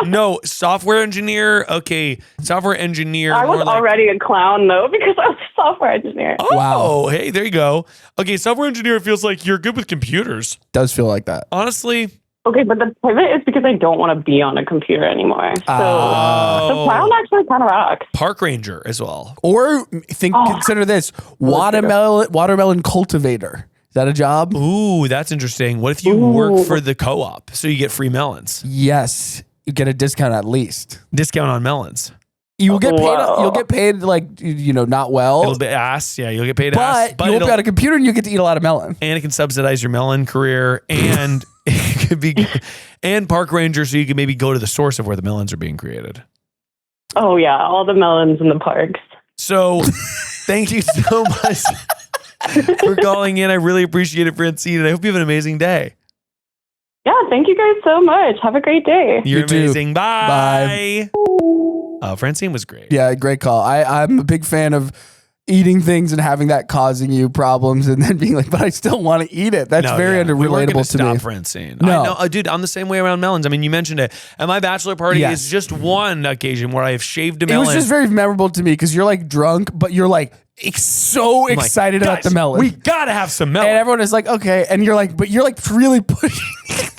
No, software engineer. Okay, software engineer. I was more like- already a clown though because I was a software engineer. Oh, Wow. Hey, there you go. Okay, software engineer feels like you're good with computers. does feel like that. Honestly, Okay, but the pivot is because I don't want to be on a computer anymore. So the clown actually kind of rocks. park ranger as well. Or consider this watermelon cultivator. Is that a job? Ooh, that's interesting. What if you work for the co-op so you get free melons? Yes, you get a discount at least. Discount on melons. You will get paid. Whoa. You'll get paid like not well. It'll be ass. Yeah, you'll get paid ass. but you won't be on a computer and you get to eat a lot of melon. And it can subsidize your melon career, and it could be, and park ranger, so you can maybe go to the source of where the melons are being created. Oh yeah, all the melons in the parks. So, thank you so much for calling in. I really appreciate it, Francine, and I hope you have an amazing day. Yeah, thank you guys so much. Have a great day. You're You too. amazing. Bye. Francine was great. Yeah, great call. I'm a big fan of eating things and having that causing you problems, and then being like, but I still want to eat it. That's very We weren't gonna relatable to me. stop Francine. No. I know, dude, I'm the same way around melons. I mean, you mentioned it. At my bachelor party Yes. is just one occasion where I have shaved a It melon. was just very memorable to me because you're like drunk, but you're like so I'm like, excited about "Guys, the melon. We gotta have some melon. And everyone is like, okay. And you're like, but you're like really pushing.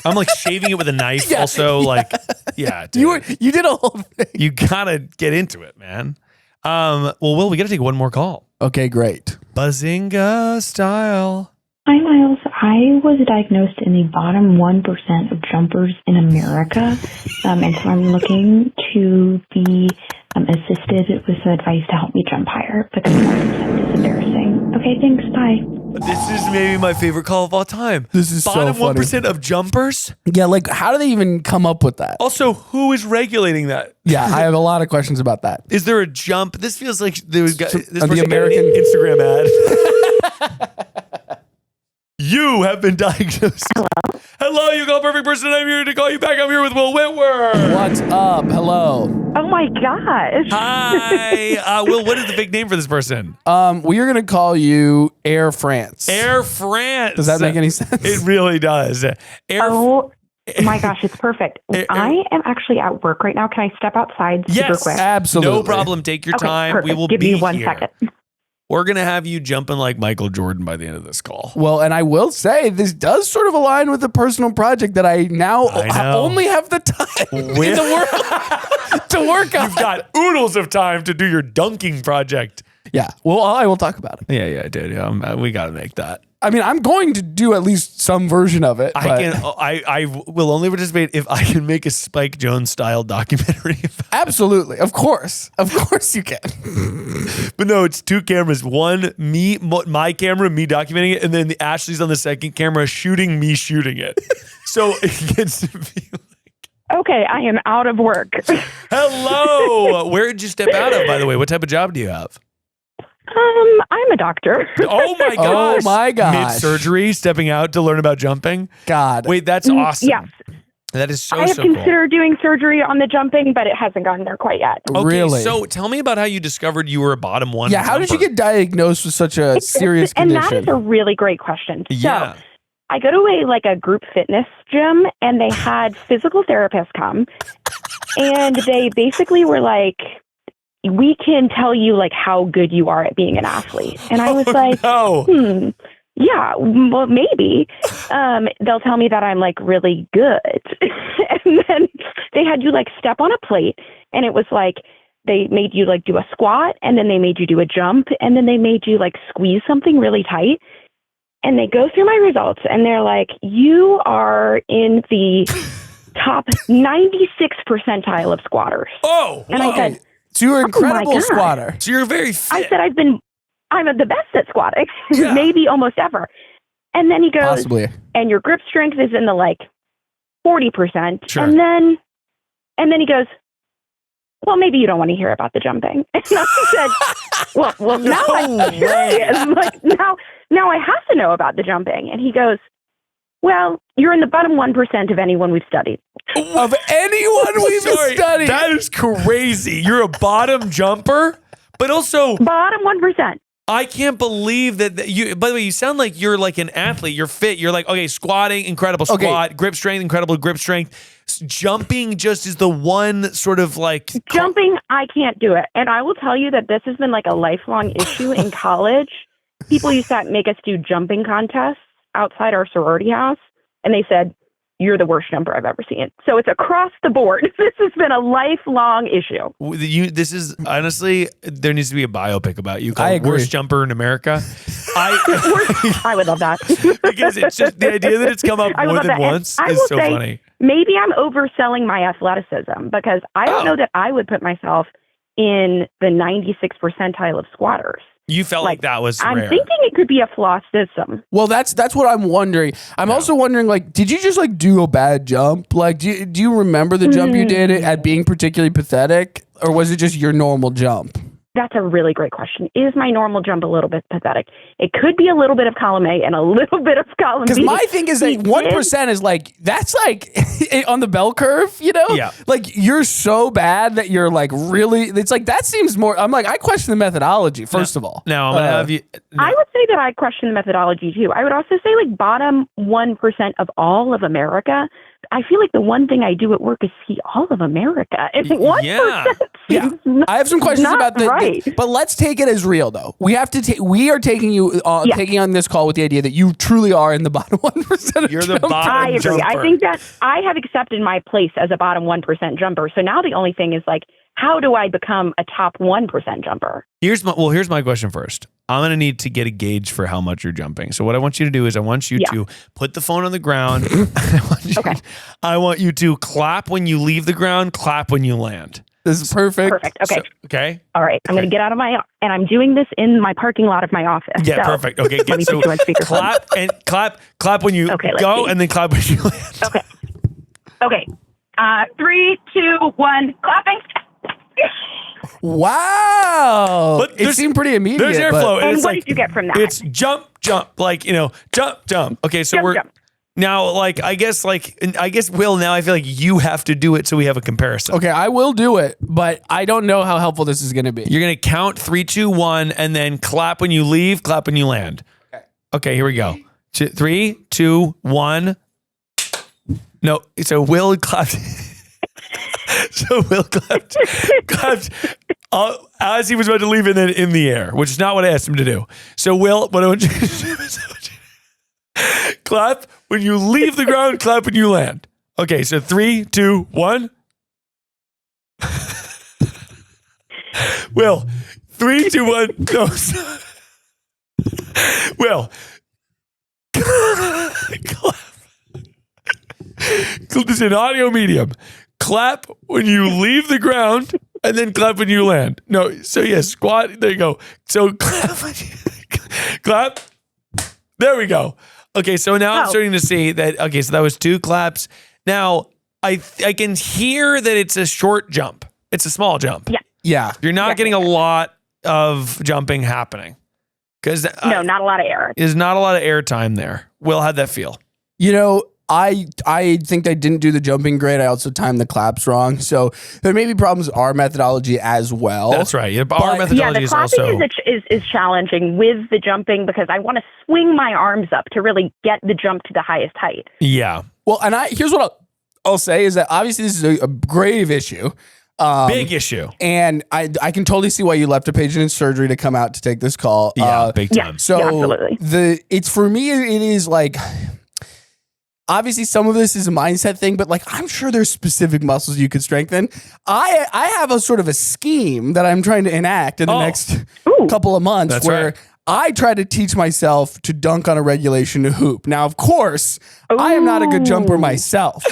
I'm like shaving it with a knife. Yeah, Also, like, yeah, dude. You did a whole thing. You gotta get into it, man. Well, Will, we gotta take one more call. Okay, great. Bazinga style. Hi, Miles. I was diagnosed in the bottom 1% of jumpers in America, and so I'm looking to be assisted with some advice to help me jump higher because 1% is embarrassing. Okay, thanks. Bye. This is maybe my favorite call of all time. This is so bottom funny. 1% of jumpers. Yeah, like how do they even come up with that? Also, who is regulating that? Yeah, I have a lot of questions about that. Is there a jump? This feels like this the person got an American- Instagram ad. You have been diagnosed. Hello, you call perfect person. I'm here to call you back. I'm here with Will Witwer. What's up? Hello. Oh my gosh. Hi, Will. What is the fake name for this person? We are gonna call you Air France. Air France. Does that make any sense? It really does. Oh my gosh, it's perfect. I am actually at work right now. Can I step outside super Yes, quick? Absolutely. No problem. Take your Okay, time. perfect. We will Give be me 1 here. second. We're gonna have you jumping like Michael Jordan by the end of this call. Well, and I will say this does sort of align with the personal project that I now I know. only have the time in the world to work on. You've got oodles of time to do your dunking project. Yeah. Well, I will talk about it. Yeah, dude. We got to make that. I mean, I'm going to do at least some version of it. but- I will only participate if I can make a Spike Jonze style documentary. Absolutely. Of course you can. But no, it's two cameras. One, my camera, me documenting it, and then the Ashley's on the second camera shooting me shooting it. So it gets to be like, Okay, I am out of work. hello. Where did you step out of, by the way? What type of job do you have? I'm a doctor. Oh my Oh gosh. my gosh. Mid-surgery, stepping out to learn about jumping. God. Wait, that's awesome. Yes. That is so I have cool. considered doing surgery on the jumping, but it hasn't gotten there quite yet. Okay, Really? so tell me about how you discovered you were a bottom one. Yeah, how did you jumper. get diagnosed with such a serious And condition? that is a really great question. Yeah. So I go to a group fitness gym, and they had physical therapists come, and they basically were like, we can tell you like how good you are at being an athlete. And I was like, no. Yeah, well, maybe. They'll tell me that I'm like really good. And then they had you like step on a plate, and it was like they made you like do a squat, and then they made you do a jump, and then they made you like squeeze something really tight. And they go through my results, and they're like, you are in the top 96 percentile of squatters. Oh, and I said, so you're an incredible God. squatter. so you're very fit. I said, I'm the best at squatting, Yeah. maybe almost ever. And then he goes, Possibly. and your grip strength is in the like 40%. Sure. And then he goes, well, maybe you don't want to hear about the jumping. And I said, well, now I'm curious. Like now I have to know about the jumping. And he goes, well, you're in the bottom 1% of anyone we've studied. Of anyone we've studied. That is crazy. You're a bottom jumper, but also Bottom 1%. I can't believe that you. By the way, you sound like you're like an athlete. You're fit. You're like, okay, squatting, incredible squat, grip strength, incredible grip strength. Jumping just is the one sort of like Jumping, I can't do it. And I will tell you that this has been like a lifelong issue in college. People used to make us do jumping contests outside our sorority house, and they said, you're the worst jumper I've ever seen. So it's across the board. This has been a lifelong issue. This is honestly, there needs to be a biopic about you I called agree. Worst Jumper in America. I would love that. Because it's just the idea that it's come up I would more love than that. And once I is will so say, funny. Maybe I'm overselling my athleticism, because I don't know that I would put myself in the 96 percentile of squatters. You felt like that was I'm rare. thinking it could be a flaw system. Well, that's what I'm wondering. I'm also wondering, like, did you just like do a bad jump? Like, do you remember the jump you did at being particularly pathetic, or was it just your normal jump? That's a really great question. Is my normal jump a little bit pathetic? It could be a little bit of column A and a little bit of column B. Because my thing is that 1% is like, that's like on the bell curve, you know? Yeah. Like, you're so bad that you're like really, it's like, that seems more, I'm like, I question the methodology, first of all. Now, I'm going to have you. I would say that I question the methodology too. I would also say like bottom 1% of all of America. I feel like the one thing I do at work is see all of America. And 1% Yeah. seems I have some questions not about right. but let's take it as real though. We have to we are taking you Yeah. taking on this call with the idea that you truly are in the bottom 1% of You're the jumpers. bottom I agree. jumper. I think that I have accepted my place as a bottom 1% jumper. So now the only thing is like, how do I become a top 1% jumper? Here's my question first. I'm going to need to get a gauge for how much you're jumping. So what I want you to do is I want you to put the phone on the ground. I want you to clap when you leave the ground, clap when you land. This is perfect. Perfect. Okay. Okay. All right. I'm going to get out of and I'm doing this in my parking lot of my office. Yeah, so perfect. Okay, let me so put you on speakerphone. clap when you let's go, see. and then clap when you land. Okay. 3, 2, 1, clapping. Wow. But it there's- seemed pretty immediate. There's airflow. And it's what like, did you get from that? It's jump, like, jump. Okay, so Jump. now, like, I guess, Will, now I feel like you have to do it so we have a comparison. Okay, I will do it, but I don't know how helpful this is going to be. You're going to count 3, 2, 1, and then clap when you leave, clap when you land. Okay, here we go. 3, 2, 1. No, so Will clapped. So Will clapped as he was about to leave and then in the air, which is not what I asked him to do. So Will, what I want you to do is clap when you leave the ground, clap when you land. Okay, so 3, 2, 1. Will, 3, 2, 1. No. Will. Clap. This is an audio medium. Clap when you leave the ground and then clap when you land. No, so yes, squat. There you go. So clap. There we go. Okay, so now I'm starting to see that. Okay, so that was 2 claps. Now I can hear that it's a short jump. It's a small jump. Yeah. You're not getting a lot of jumping happening because No, not a lot of air. There's not a lot of air time there. Will, how'd that feel? You know, I think I didn't do the jumping great. I also timed the claps wrong. So there may be problems with our methodology as well. That's right. Yeah, our methodology the is clapping also is challenging with the jumping because I want to swing my arms up to really get the jump to the highest height. yeah. Well, and here's what I'll say is that obviously this is a grave issue. Big issue. And I can totally see why you left a patient in surgery to come out to take this call. Yeah, big time. So absolutely. it's for me, it is like, obviously some of this is a mindset thing, but like, I'm sure there's specific muscles you could strengthen. I have a sort of a scheme that I'm trying to enact in the next couple of months. That's where right. I try to teach myself to dunk on a regulation hoop. Now, of course, I am not a good jumper myself.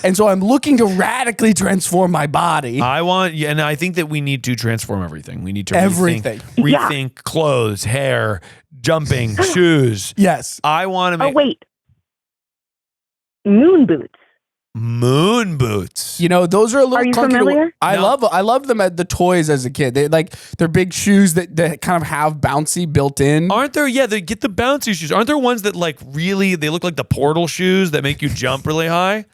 And so I'm looking to radically transform my body. And I think that we need to transform everything. We need to rethink clothes, hair, jumping, shoes. Yes. I want to make wait. Moon boots. Moon boots. You know, those are a little Are you clunky familiar? I love them at the toys as a kid. They're big shoes that kind of have bouncy built in. Aren't there? Yeah, they get the bouncy shoes. Aren't there ones that like really they look like the portal shoes that make you jump really high?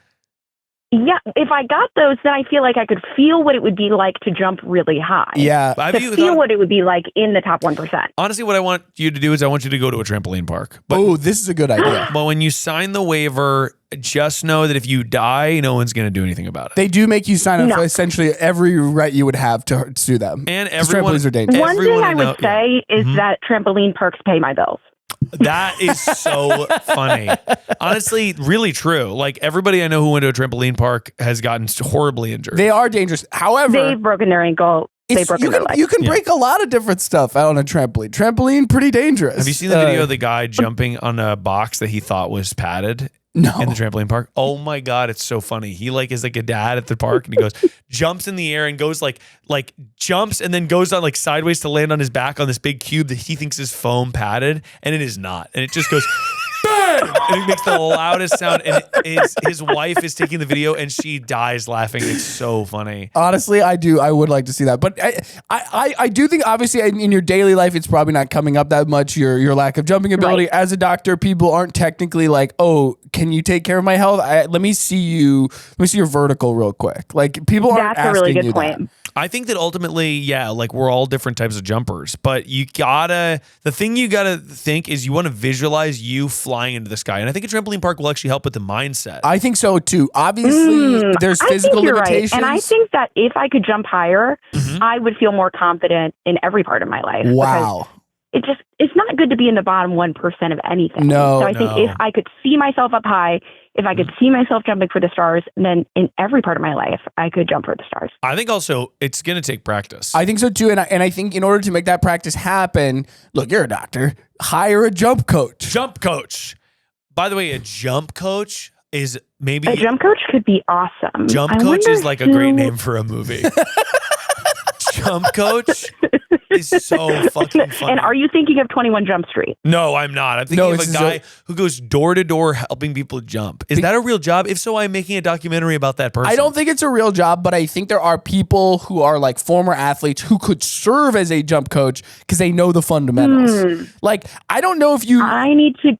Yeah, if I got those, then I feel like I could feel what it would be like to jump really high. Yeah. Feel what it would be like in the top 1%. Honestly, what I want you to do is I want you to go to a trampoline park. Oh, this is a good idea. But when you sign the waiver, just know that if you die, no one's going to do anything about it. They do make you sign up for essentially every right you would have to sue them. And everyone, trampolines are dangerous. One thing I would say is that trampoline parks pay my bills. That is so funny. Honestly, really true. Like everybody I know who went to a trampoline park has gotten horribly injured. They are dangerous. However, they've broken their ankle. They've broken their leg. You can break a lot of different stuff out on a trampoline. Trampoline, pretty dangerous. Have you seen the video of the guy jumping on a box that he thought was padded? No. In the trampoline park. Oh my God, it's so funny. He like is like a dad at the park and he goes, jumps in the air and goes like jumps and then goes on like sideways to land on his back on this big cube that he thinks is foam padded, and it is not. And it just goes bang! And it makes the loudest sound. And his wife is taking the video and she dies laughing. It's so funny. Honestly, I would like to see that. But I do think obviously in your daily life, it's probably not coming up that much, your lack of jumping ability. Right. As a doctor, people aren't technically like, oh, can you take care of my health? Let me see your vertical real quick. Like people aren't asking you that. That's a really good point. I think that ultimately, yeah, like we're all different types of jumpers, but the thing you gotta think is you want to visualize you flying into the sky. And I think a trampoline park will actually help with the mindset. I think so too. Obviously, there's physical limitations. Right. And I think that if I could jump higher, I would feel more confident in every part of my life. Wow. It's not good to be in the bottom 1% of anything. No. So I think if I could see myself up high, if I could see myself jumping for the stars, then in every part of my life, I could jump for the stars. I think also it's going to take practice. I think so too. And I think in order to make that practice happen, look, you're a doctor, hire a jump coach. Jump coach. By the way, a jump coach is maybe... A jump coach could be awesome. Jump coach is like a great name for a movie. Jump coach is so fucking funny. And are you thinking of 21 Jump Street? No, I'm not. I'm thinking of a guy who goes door to door helping people jump. Is that a real job? If so, I'm making a documentary about that person. I don't think it's a real job, but I think there are people who are like former athletes who could serve as a jump coach because they know the fundamentals. Like, I don't know if you... I need to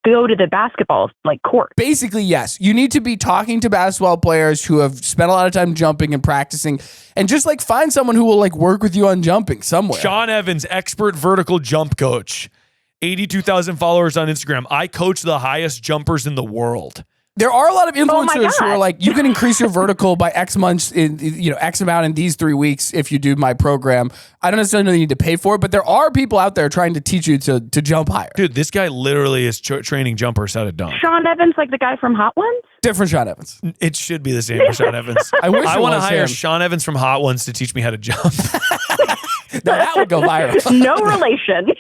go to the basketball court. Basically, yes. You need to be talking to basketball players who have spent a lot of time jumping and practicing, and just find someone who will work with you on jumping somewhere. Sean Evans, expert vertical jump coach, 82,000 followers on Instagram. I coach the highest jumpers in the world. There are a lot of influencers who are like, you can increase your vertical by X months in, X amount in these 3 weeks if you do my program. I don't necessarily need to pay for it, but there are people out there trying to teach you to jump higher. Dude, this guy literally is training jumpers how to dunk. Sean Evans, like the guy from Hot Ones? Different Sean Evans. It should be the same for Sean Evans. I want to hire Sean Evans from Hot Ones to teach me how to jump. No, that would go viral. No relation.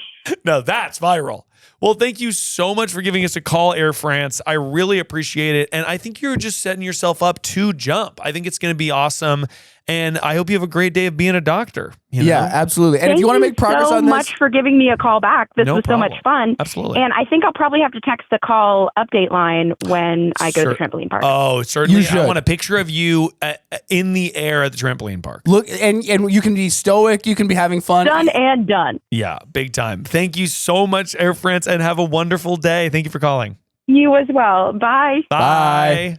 No, that's viral. Well, thank you so much for giving us a call, Air France. I really appreciate it. And I think you're just setting yourself up to jump. I think it's going to be awesome. And I hope you have a great day of being a doctor. Yeah, absolutely. And if you want to make progress on this... Thank you so much for giving me a call back. This was so much fun. Absolutely. And I think I'll probably have to text the call update line when I go to the trampoline park. Oh, certainly. You should. I want a picture of you in the air at the trampoline park. Look, and you can be stoic. You can be having fun. Done and done. Yeah, big time. Thank you so much, Air France, and have a wonderful day. Thank you for calling. You as well. Bye. Bye.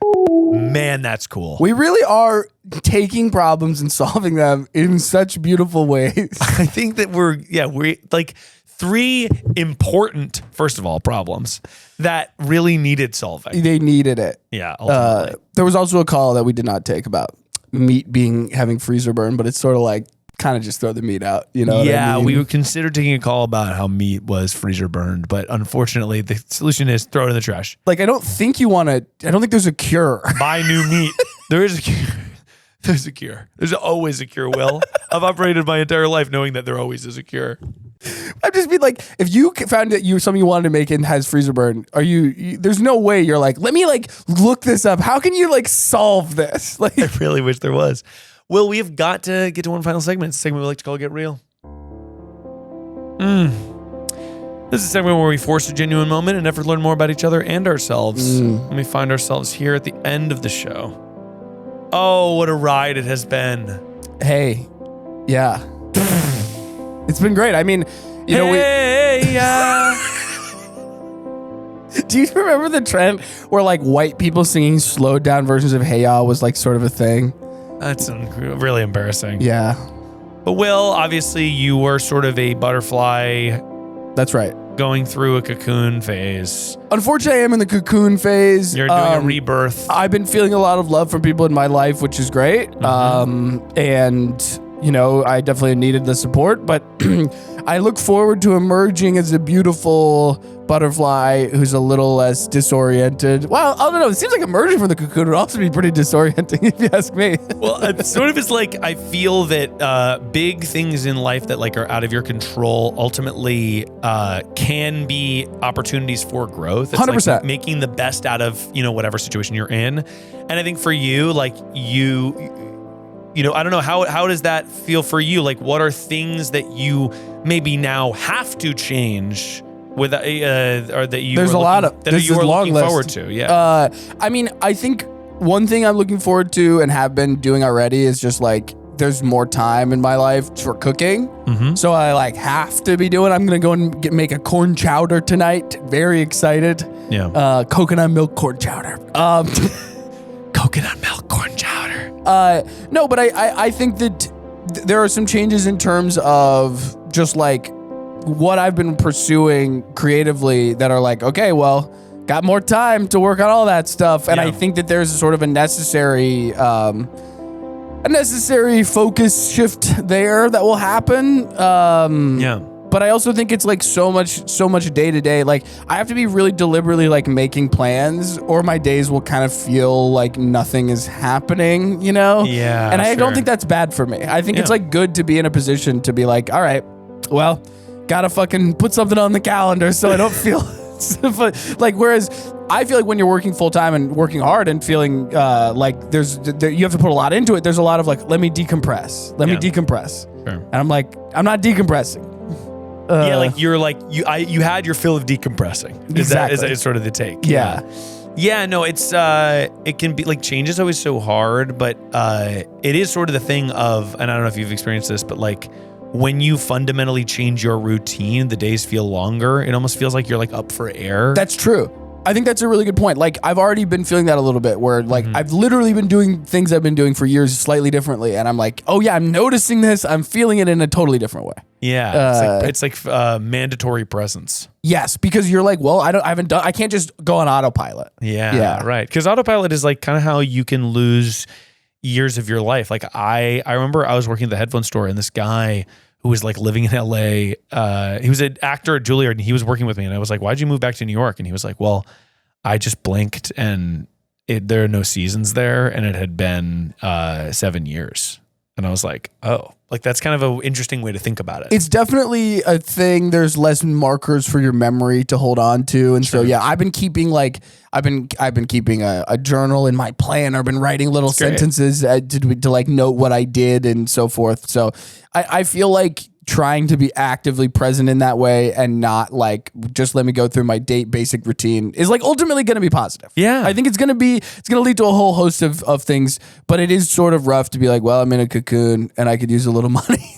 Man, that's cool. We really are taking problems and solving them in such beautiful ways. I think that we're like 3 important, first of all, problems that really needed solving. They needed it. Yeah. Ultimately. There was also a call that we did not take about meat having freezer burn, but it's sort of like kind of just throw the meat out. You know? Yeah, what I mean? we would consider taking a call about how meat was freezer burned, but unfortunately, the solution is throw it in the trash. Like, I don't think there's a cure. Buy new meat. There is a cure. There's a cure. There's always a cure, Will. I've operated my entire life knowing that there always is a cure. I'd just be like, if you found that something you wanted to make and has freezer burn, there's no way you're like, let me like look this up. How can you like solve this? Like, I really wish there was. Will, we have got to get to one final segment. It's a segment we like to call Get Real. This is a segment where we force a genuine moment and effort to learn more about each other and ourselves. And we find ourselves here at the end of the show. Oh, what a ride it has been. Hey, yeah. It's been great. I mean, do you remember the trend where like white people singing slowed down versions of Hey Ya was like sort of a thing? That's really embarrassing. Yeah. But Will, obviously you were sort of a butterfly. That's right. Going through a cocoon phase. Unfortunately, I am in the cocoon phase. You're doing a rebirth. I've been feeling a lot of love from people in my life, which is great. And, you know, I definitely needed the support, but I look forward to emerging as a beautiful butterfly who's a little less disoriented. Well, I don't know. It seems like emerging from the cocoon would also be pretty disorienting if you ask me. Well, it sort of is like, I feel that big things in life that like are out of your control ultimately can be opportunities for growth. It's 100%. like making the best out of, you know, whatever situation you're in. And I think for you, like you know, I don't know, how does that feel for you? Like, what are things that you maybe now have to change with, or that you There's are a lot looking, of that there's you this are long looking list. forward to? Yeah. I mean, I think one thing I'm looking forward to and have been doing already is just like there's more time in my life for cooking. So I like have to be doing. I'm gonna go and make a corn chowder tonight. Very excited. Yeah. Coconut milk corn chowder. Coconut milk corn chowder. No, but I think that there are some changes in terms of just like what I've been pursuing creatively that are like, okay, well, got more time to work on all that stuff. And I think that there's sort of a necessary focus shift there that will happen. But I also think it's like so much day to day. Like I have to be really deliberately like making plans or my days will kind of feel like nothing is happening, you know? Yeah. And I don't think that's bad for me. I think it's like good to be in a position to be like, all right, well, gotta fucking put something on the calendar so I don't feel like, whereas I feel like when you're working full time and working hard and feeling like you have to put a lot into it, there's a lot of like, let me decompress. Let me decompress. Sure. And I'm like, I'm not decompressing. Yeah, like you're like you had your fill of decompressing. Exactly. Is that sort of the take? Yeah. Yeah, no, it's it can be like change is always so hard, but it is sort of the thing of, and I don't know if you've experienced this, but like when you fundamentally change your routine, the days feel longer. It almost feels like you're like up for air. That's true. I think that's a really good point. Like I've already been feeling that a little bit where like I've literally been doing things I've been doing for years slightly differently. And I'm like, oh yeah, I'm noticing this. I'm feeling it in a totally different way. Yeah. It's like mandatory presence. Yes. Because you're like, well, I can't just go on autopilot. Yeah. Right. Because autopilot is like kind of how you can lose years of your life. Like I remember I was working at the headphone store and this guy who was like living in LA. He was an actor at Juilliard and he was working with me. And I was like, why'd you move back to New York? And he was like, well, I just blinked and there are no seasons there. And it had been 7 years. And I was like, oh, like that's kind of an interesting way to think about it. It's definitely a thing. There's less markers for your memory to hold on to. And so, yeah, I've been keeping a journal in my planner. I've been writing little sentences to like note what I did and so forth. So I feel like trying to be actively present in that way and not like just let me go through my basic routine is like ultimately going to be positive. Yeah. I think it's going to lead to a whole host of things, but it is sort of rough to be like, well, I'm in a cocoon and I could use a little money.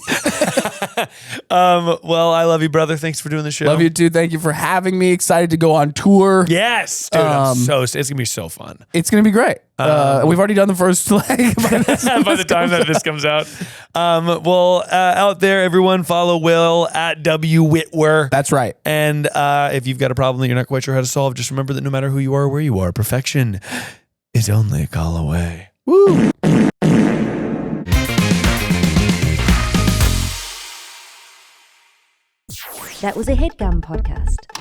Well, I love you, brother. Thanks for doing the show. Love you too. Thank you for having me. Excited to go on tour. Yes, dude. It's gonna be so fun. It's gonna be great. We've already done the first leg by the time that this comes out. Out there, everyone, follow Will at Witwer. That's right. And if you've got a problem that you're not quite sure how to solve, just remember that no matter who you are or where you are, perfection is only a call away. Woo! That was a Headgum podcast.